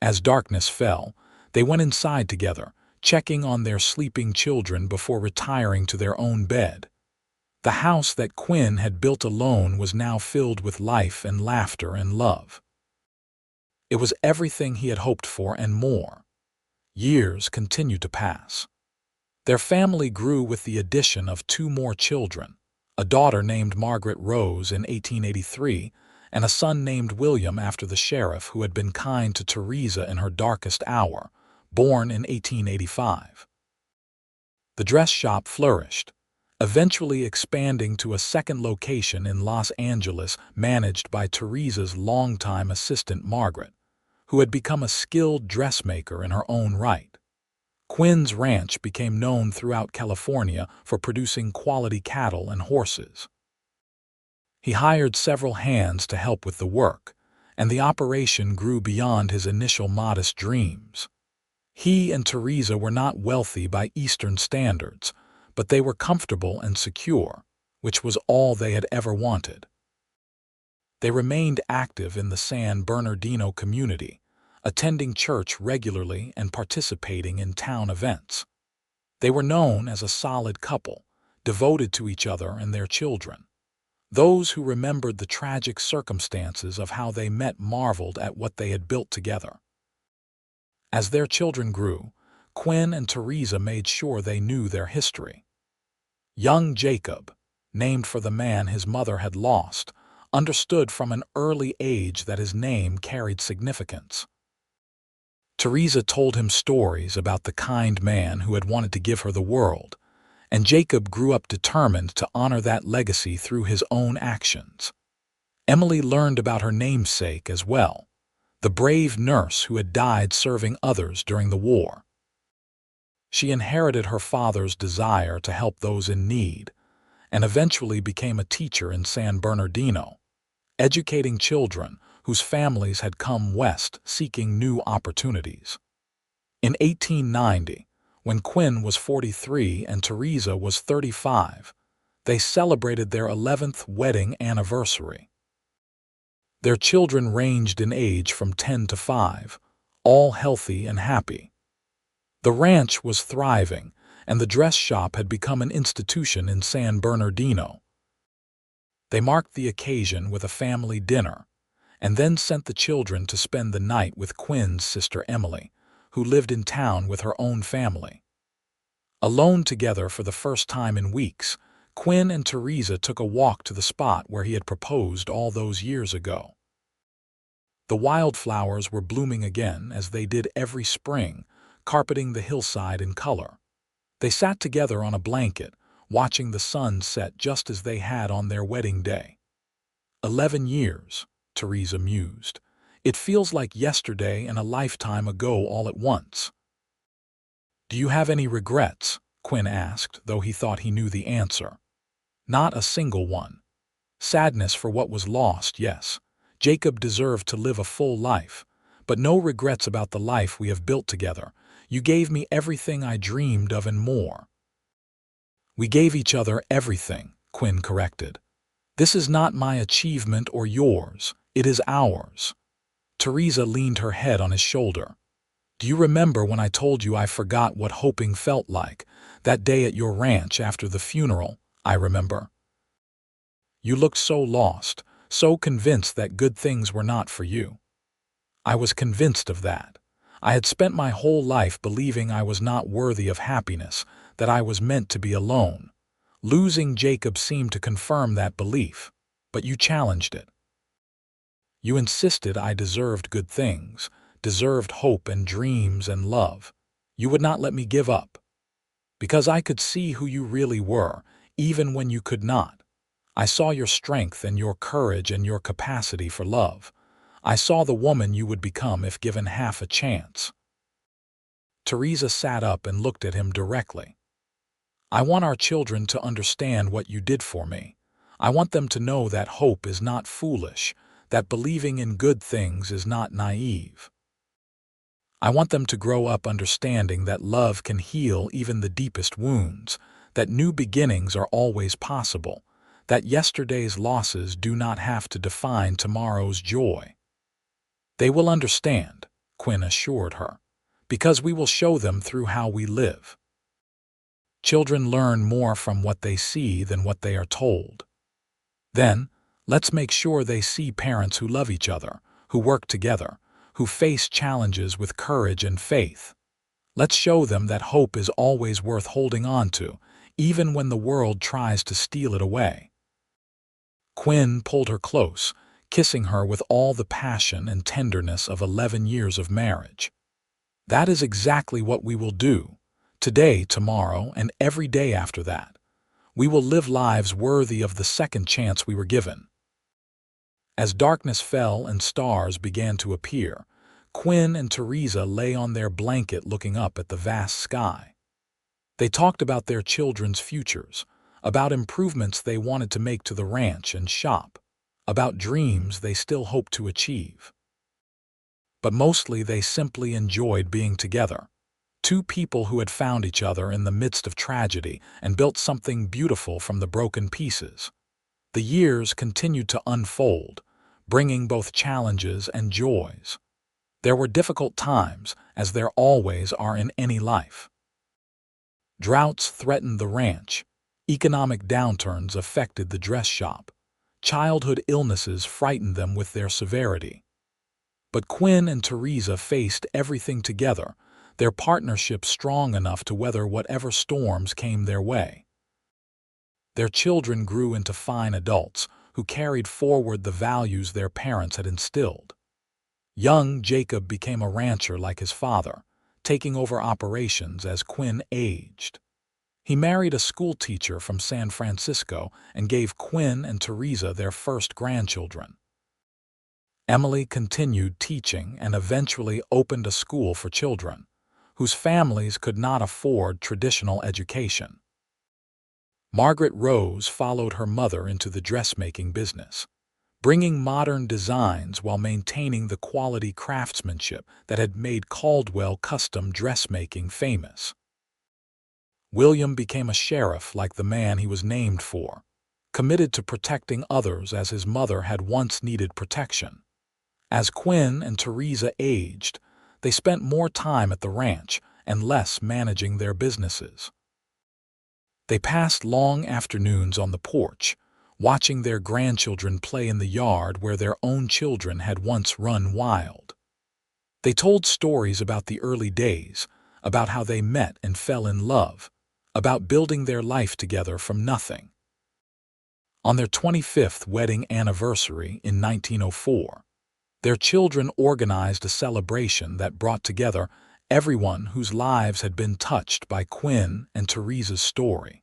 As darkness fell, they went inside together, checking on their sleeping children before retiring to their own bed. The house that Quinn had built alone was now filled with life and laughter and love. It was everything he had hoped for and more. Years continued to pass. Their family grew with the addition of 2 more children, a daughter named Margaret Rose in 1883, and a son named William after the sheriff who had been kind to Theresa in her darkest hour, born in 1885. The dress shop flourished, eventually expanding to a second location in Los Angeles managed by Theresa's longtime assistant Margaret, who had become a skilled dressmaker in her own right. Quinn's ranch became known throughout California for producing quality cattle and horses. He hired several hands to help with the work, and the operation grew beyond his initial modest dreams. He and Theresa were not wealthy by Eastern standards, but they were comfortable and secure, which was all they had ever wanted. They remained active in the San Bernardino community, attending church regularly and participating in town events. They were known as a solid couple, devoted to each other and their children. Those who remembered the tragic circumstances of how they met marveled at what they had built together. As their children grew, Quinn and Theresa made sure they knew their history. Young Jacob, named for the man his mother had lost, understood from an early age that his name carried significance. Theresa told him stories about the kind man who had wanted to give her the world, and Jacob grew up determined to honor that legacy through his own actions. Emily learned about her namesake as well, the brave nurse who had died serving others during the war. She inherited her father's desire to help those in need, and eventually became a teacher in San Bernardino, educating children whose families had come west seeking new opportunities. In 1890, when Quinn was 43 and Theresa was 35, they celebrated their 11th wedding anniversary. Their children ranged in age from 10 to 5, all healthy and happy. The ranch was thriving, and the dress shop had become an institution in San Bernardino. They marked the occasion with a family dinner, and then sent the children to spend the night with Quinn's sister Emily, who lived in town with her own family. Alone together for the first time in weeks, Quinn and Theresa took a walk to the spot where he had proposed all those years ago. The wildflowers were blooming again as they did every spring, carpeting the hillside in color. They sat together on a blanket, watching the sun set just as they had on their wedding day. 11 years, Theresa mused. It feels like yesterday and a lifetime ago all at once. Do you have any regrets? Quinn asked, though he thought he knew the answer. Not a single one. Sadness for what was lost, yes. Jacob deserved to live a full life, but no regrets about the life we have built together. You gave me everything I dreamed of and more." "We gave each other everything," Quinn corrected. "This is not my achievement or yours. It is ours." Theresa leaned her head on his shoulder. "Do you remember when I told you I forgot what hoping felt like? That day at your ranch after the funeral, I remember. You looked so lost, so convinced that good things were not for you." "I was convinced of that. I had spent my whole life believing I was not worthy of happiness, that I was meant to be alone. Losing Jacob seemed to confirm that belief, but you challenged it. You insisted I deserved good things, deserved hope and dreams and love. You would not let me give up. Because I could see who you really were, even when you could not. I saw your strength and your courage and your capacity for love. I saw the woman you would become if given half a chance." Theresa sat up and looked at him directly. "I want our children to understand what you did for me. I want them to know that hope is not foolish, that believing in good things is not naive. I want them to grow up understanding that love can heal even the deepest wounds, that new beginnings are always possible, that yesterday's losses do not have to define tomorrow's joy." "They will understand," Quinn assured her, "because we will show them through how we live. Children learn more from what they see than what they are told. Then, let's make sure they see parents who love each other, who work together, who face challenges with courage and faith. Let's show them that hope is always worth holding on to, even when the world tries to steal it away." Quinn pulled her close, kissing her with all the passion and tenderness of 11 years of marriage. "That is exactly what we will do, today, tomorrow, and every day after that. We will live lives worthy of the second chance we were given." As darkness fell and stars began to appear, Quinn and Theresa lay on their blanket looking up at the vast sky. They talked about their children's futures, about improvements they wanted to make to the ranch and shop, about dreams they still hoped to achieve. But mostly they simply enjoyed being together, two people who had found each other in the midst of tragedy and built something beautiful from the broken pieces. The years continued to unfold, bringing both challenges and joys. There were difficult times, as there always are in any life. Droughts threatened the ranch, economic downturns affected the dress shop, childhood illnesses frightened them with their severity. But Quinn and Theresa faced everything together, their partnership strong enough to weather whatever storms came their way. Their children grew into fine adults who carried forward the values their parents had instilled. Young Jacob became a rancher like his father, taking over operations as Quinn aged. He married a school teacher from San Francisco and gave Quinn and Theresa their first grandchildren. Emily continued teaching and eventually opened a school for children, whose families could not afford traditional education. Margaret Rose followed her mother into the dressmaking business, bringing modern designs while maintaining the quality craftsmanship that had made Caldwell custom dressmaking famous. William became a sheriff like the man he was named for, committed to protecting others as his mother had once needed protection. As Quinn and Theresa aged, they spent more time at the ranch and less managing their businesses. They passed long afternoons on the porch, watching their grandchildren play in the yard where their own children had once run wild. They told stories about the early days, about how they met and fell in love, about building their life together from nothing. On their 25th wedding anniversary in 1904, their children organized a celebration that brought together everyone whose lives had been touched by Quinn and Theresa's story.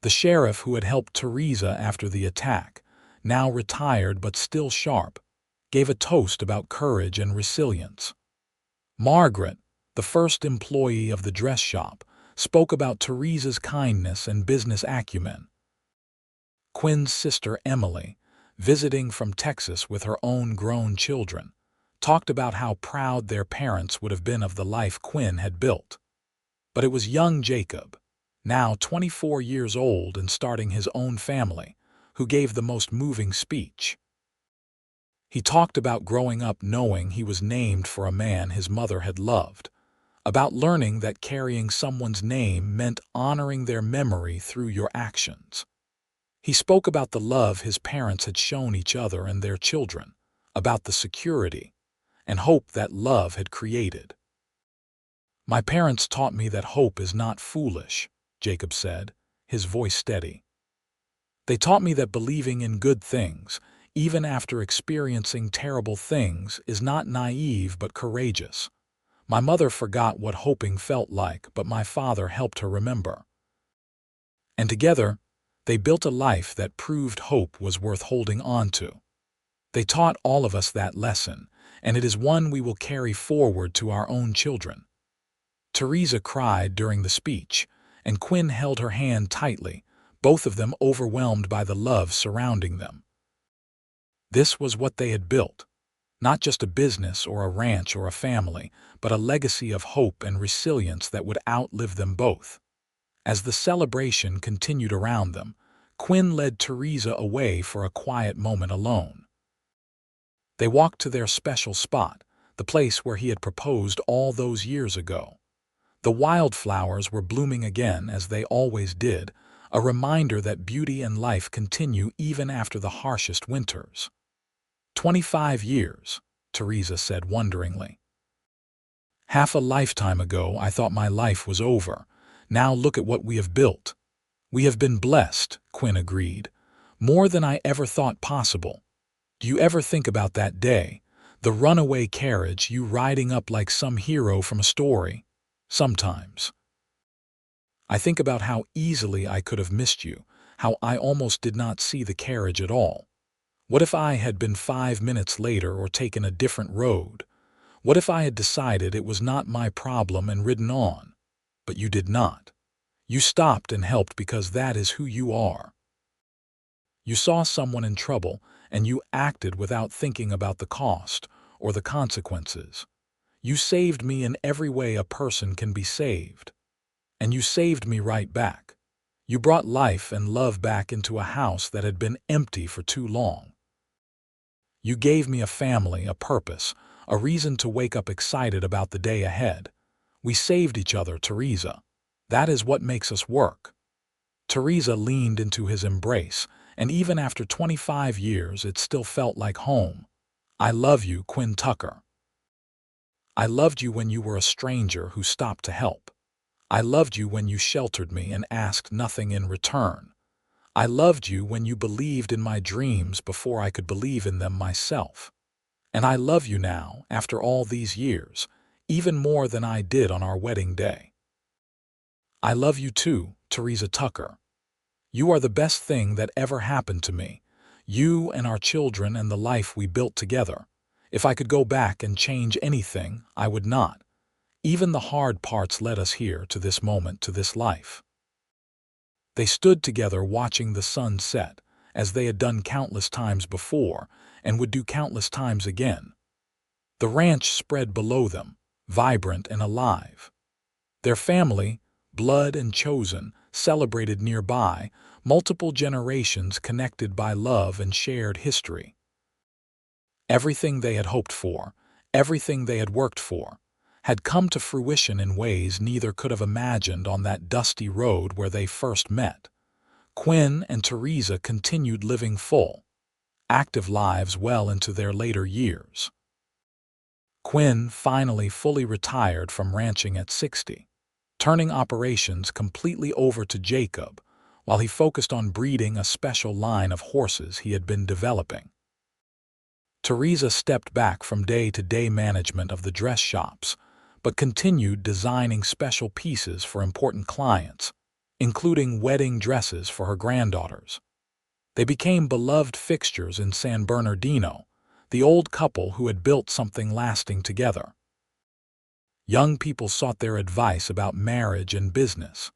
The sheriff who had helped Theresa after the attack, now retired but still sharp, gave a toast about courage and resilience. Margaret, the first employee of the dress shop, spoke about Theresa's kindness and business acumen. Quinn's sister Emily, visiting from Texas with her own grown children, talked about how proud their parents would have been of the life Quinn had built. But it was young Jacob, now 24 years old and starting his own family, who gave the most moving speech. He talked about growing up knowing he was named for a man his mother had loved, about learning that carrying someone's name meant honoring their memory through your actions. He spoke about the love his parents had shown each other and their children, about the security and hope that love had created. "My parents taught me that hope is not foolish," Jacob said, his voice steady. "They taught me that believing in good things, even after experiencing terrible things, is not naive but courageous. My mother forgot what hoping felt like, but my father helped her remember. And together, they built a life that proved hope was worth holding on to. They taught all of us that lesson, and it is one we will carry forward to our own children." Theresa cried during the speech, and Quinn held her hand tightly, both of them overwhelmed by the love surrounding them. This was what they had built, not just a business or a ranch or a family, but a legacy of hope and resilience that would outlive them both. As the celebration continued around them, Quinn led Theresa away for a quiet moment alone. They walked to their special spot, the place where he had proposed all those years ago. The wildflowers were blooming again, as they always did, a reminder that beauty and life continue even after the harshest winters. 25 years, Theresa said wonderingly. "Half a lifetime ago I thought my life was over. Now look at what we have built." "We have been blessed," Quinn agreed, "more than I ever thought possible. Do you ever think about that day, the runaway carriage, you riding up like some hero from a story?" "Sometimes. I think about how easily I could have missed you, how I almost did not see the carriage at all. What if I had been 5 minutes later or taken a different road? What if I had decided it was not my problem and ridden on? But you did not. You stopped and helped because that is who you are. You saw someone in trouble and you acted without thinking about the cost or the consequences. You saved me in every way a person can be saved. And you saved me right back. You brought life and love back into a house that had been empty for too long. You gave me a family, a purpose, a reason to wake up excited about the day ahead. We saved each other, Theresa. That is what makes us work." Theresa leaned into his embrace, and even after 25 years it still felt like home. "I love you, Quinn Tucker. I loved you when you were a stranger who stopped to help. I loved you when you sheltered me and asked nothing in return. I loved you when you believed in my dreams before I could believe in them myself. And I love you now, after all these years, even more than I did on our wedding day. I love you too, Theresa Tucker. You are the best thing that ever happened to me, you and our children and the life we built together. If I could go back and change anything, I would not. Even the hard parts led us here, to this moment, to this life." They stood together watching the sun set, as they had done countless times before and would do countless times again. The ranch spread below them, vibrant and alive. Their family, blood and chosen, celebrated nearby, multiple generations connected by love and shared history. Everything they had hoped for, everything they had worked for, had come to fruition in ways neither could have imagined on that dusty road where they first met. Quinn and Theresa continued living full, active lives well into their later years. Quinn finally fully retired from ranching at 60, turning operations completely over to Jacob while he focused on breeding a special line of horses he had been developing. Theresa stepped back from day-to-day management of the dress shops, but continued designing special pieces for important clients, including wedding dresses for her granddaughters. They became beloved fixtures in San Bernardino, the old couple who had built something lasting together. Young people sought their advice about marriage and business.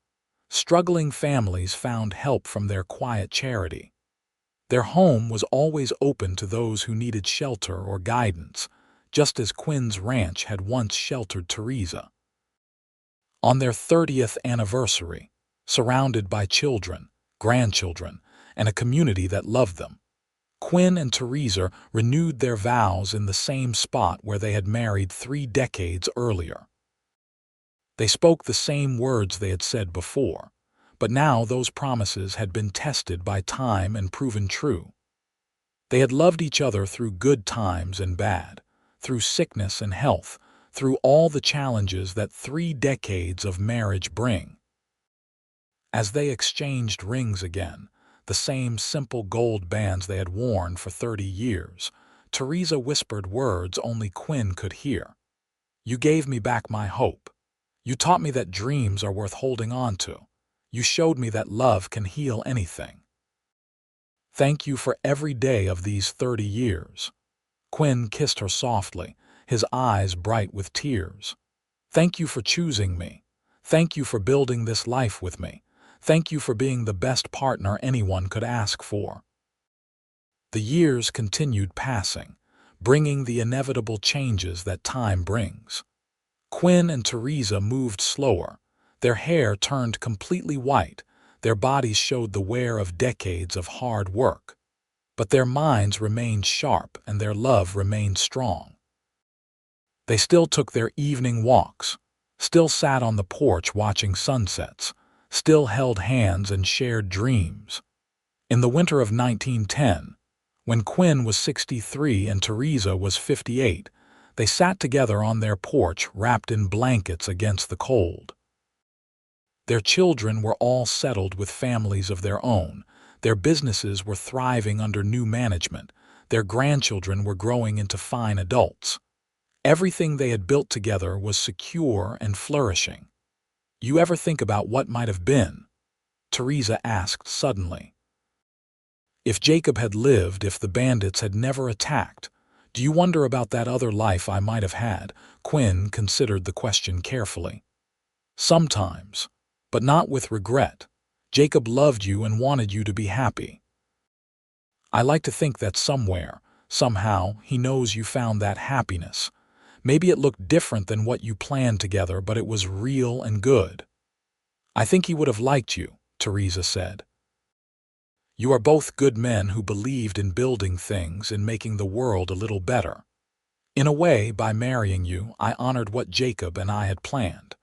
Struggling families found help from their quiet charity. Their home was always open to those who needed shelter or guidance, just as Quinn's ranch had once sheltered Theresa. On their 30th anniversary, surrounded by children, grandchildren, and a community that loved them, Quinn and Theresa renewed their vows in the same spot where they had married 3 decades earlier. They spoke the same words they had said before, but now those promises had been tested by time and proven true. They had loved each other through good times and bad, through sickness and health, through all the challenges that 3 decades of marriage bring. As they exchanged rings again, the same simple gold bands they had worn for 30 years, Theresa whispered words only Quinn could hear. "You gave me back my hope. You taught me that dreams are worth holding on to. You showed me that love can heal anything. Thank you for every day of these 30 years." Quinn kissed her softly, his eyes bright with tears. "Thank you for choosing me. Thank you for building this life with me. Thank you for being the best partner anyone could ask for." The years continued passing, bringing the inevitable changes that time brings. Quinn and Theresa moved slower. Their hair turned completely white. Their bodies showed the wear of decades of hard work. But their minds remained sharp and their love remained strong. They still took their evening walks, still sat on the porch watching sunsets, still held hands and shared dreams. In the winter of 1910, when Quinn was 63 and Theresa was 58, they sat together on their porch wrapped in blankets against the cold. Their children were all settled with families of their own. Their businesses were thriving under new management. Their grandchildren were growing into fine adults. Everything they had built together was secure and flourishing. "You ever think about what might have been?" Theresa asked suddenly. "If Jacob had lived, if the bandits had never attacked, do you wonder about that other life I might have had?" Quinn considered the question carefully. "Sometimes, but not with regret. Jacob loved you and wanted you to be happy. I like to think that somewhere, somehow, he knows you found that happiness. Maybe it looked different than what you planned together, but it was real and good." "I think he would have liked you," Theresa said. "You are both good men who believed in building things and making the world a little better. In a way, by marrying you, I honored what Jacob and I had planned.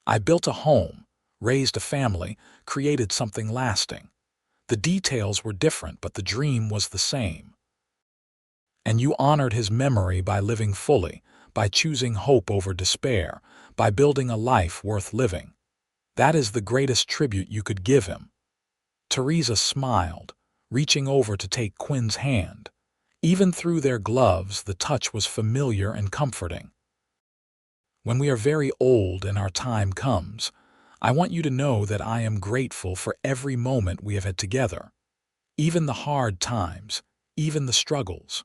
I built a home, raised a family, created something lasting. The details were different, but the dream was the same. And you honored his memory by living fully, by choosing hope over despair, by building a life worth living. That is the greatest tribute you could give him." Theresa smiled, reaching over to take Quinn's hand. Even through their gloves, the touch was familiar and comforting. "When we are very old and our time comes, I want you to know that I am grateful for every moment we have had together. Even the hard times, even the struggles.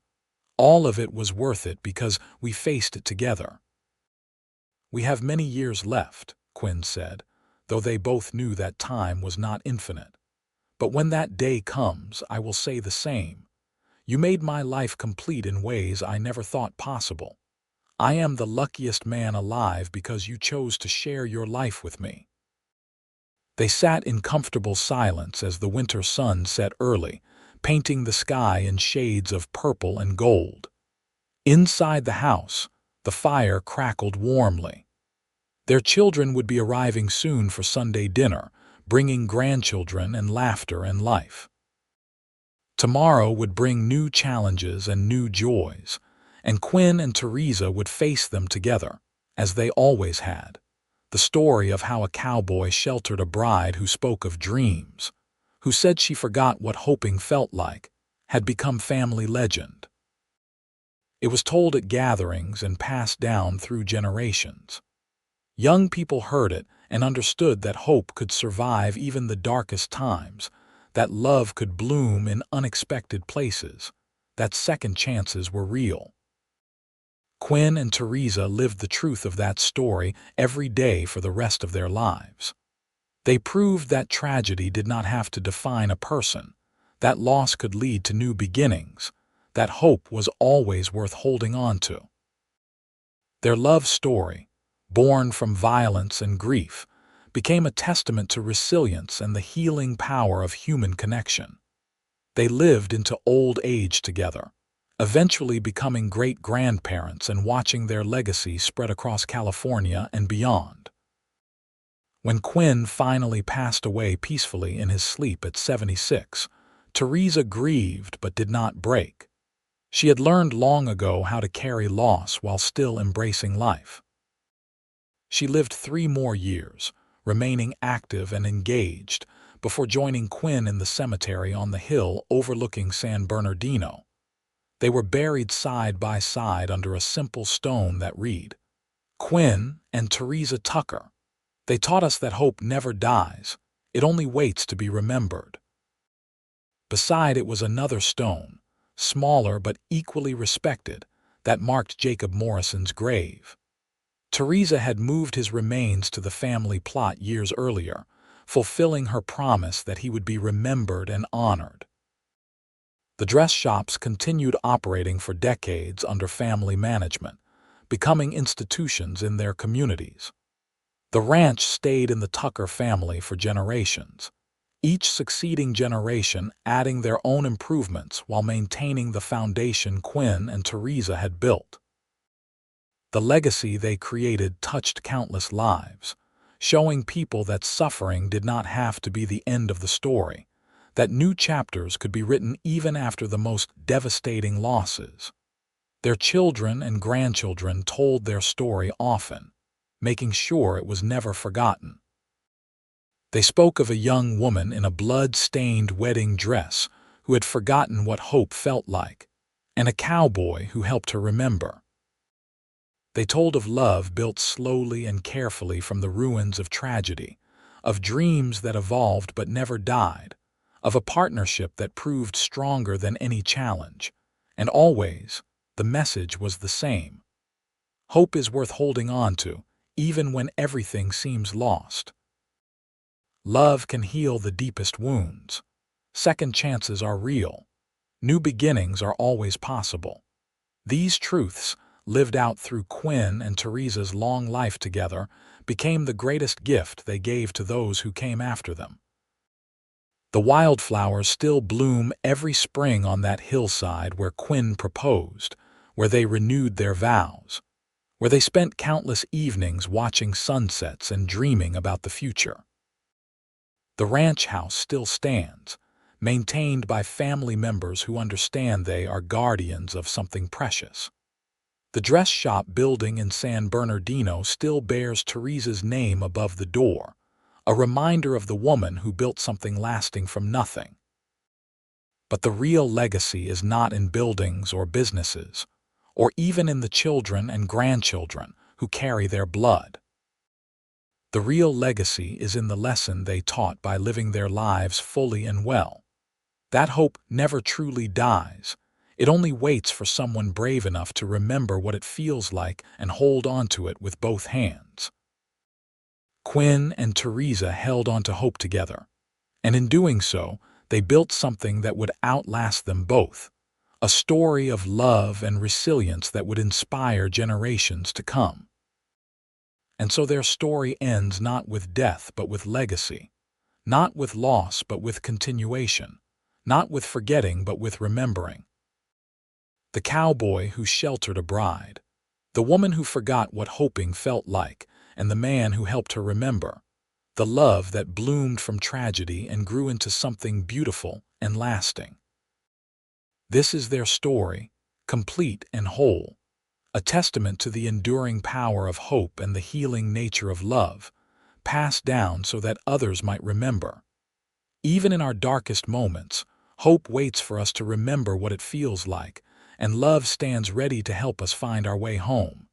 All of it was worth it because we faced it together." "We have many years left," Quinn said, though they both knew that time was not infinite. "But when that day comes, I will say the same. You made my life complete in ways I never thought possible. I am the luckiest man alive because you chose to share your life with me." They sat in comfortable silence as the winter sun set early, painting the sky in shades of purple and gold. Inside the house, the fire crackled warmly. Their children would be arriving soon for Sunday dinner, bringing grandchildren and laughter and life. Tomorrow would bring new challenges and new joys, and Quinn and Theresa would face them together, as they always had. The story of how a cowboy sheltered a bride who spoke of dreams, who said she forgot what hoping felt like, had become family legend. It was told at gatherings and passed down through generations. Young people heard it and understood that hope could survive even the darkest times, that love could bloom in unexpected places, that second chances were real. Quinn and Theresa lived the truth of that story every day for the rest of their lives. They proved that tragedy did not have to define a person, that loss could lead to new beginnings, that hope was always worth holding on to. Their love story, born from violence and grief, became a testament to resilience and the healing power of human connection. They lived into old age together, eventually becoming great-grandparents and watching their legacy spread across California and beyond. When Quinn finally passed away peacefully in his sleep at 76, Theresa grieved but did not break. She had learned long ago how to carry loss while still embracing life. She lived 3 more years, remaining active and engaged, before joining Quinn in the cemetery on the hill overlooking San Bernardino. They were buried side by side under a simple stone that read, "Quinn and Theresa Tucker. They taught us that hope never dies, it only waits to be remembered." Beside it was another stone, smaller but equally respected, that marked Jacob Morrison's grave. Theresa had moved his remains to the family plot years earlier, fulfilling her promise that he would be remembered and honored. The dress shops continued operating for decades under family management, becoming institutions in their communities. The ranch stayed in the Tucker family for generations, each succeeding generation adding their own improvements while maintaining the foundation Quinn and Theresa had built. The legacy they created touched countless lives, showing people that suffering did not have to be the end of the story, that new chapters could be written even after the most devastating losses. Their children and grandchildren told their story often, making sure it was never forgotten. They spoke of a young woman in a blood-stained wedding dress who had forgotten what hope felt like, and a cowboy who helped her remember. They told of love built slowly and carefully from the ruins of tragedy, of dreams that evolved but never died, of a partnership that proved stronger than any challenge, and always, the message was the same. Hope is worth holding on to, even when everything seems lost. Love can heal the deepest wounds. Second chances are real. New beginnings are always possible. These truths, lived out through Quinn and Theresa's long life together, became the greatest gift they gave to those who came after them. The wildflowers still bloom every spring on that hillside where Quinn proposed, where they renewed their vows, where they spent countless evenings watching sunsets and dreaming about the future. The ranch house still stands, maintained by family members who understand they are guardians of something precious. The dress shop building in San Bernardino still bears Theresa's name above the door, a reminder of the woman who built something lasting from nothing. But the real legacy is not in buildings or businesses, or even in the children and grandchildren who carry their blood. The real legacy is in the lesson they taught by living their lives fully and well. That hope never truly dies. It only waits for someone brave enough to remember what it feels like and hold on to it with both hands. Quinn and Theresa held on to hope together, and in doing so, they built something that would outlast them both, a story of love and resilience that would inspire generations to come. And so their story ends not with death but with legacy, not with loss but with continuation, not with forgetting but with remembering. The cowboy who sheltered a bride, the woman who forgot what hoping felt like, and the man who helped her remember, the love that bloomed from tragedy and grew into something beautiful and lasting. This is their story, complete and whole, a testament to the enduring power of hope and the healing nature of love, passed down so that others might remember. Even in our darkest moments, hope waits for us to remember what it feels like, and love stands ready to help us find our way home.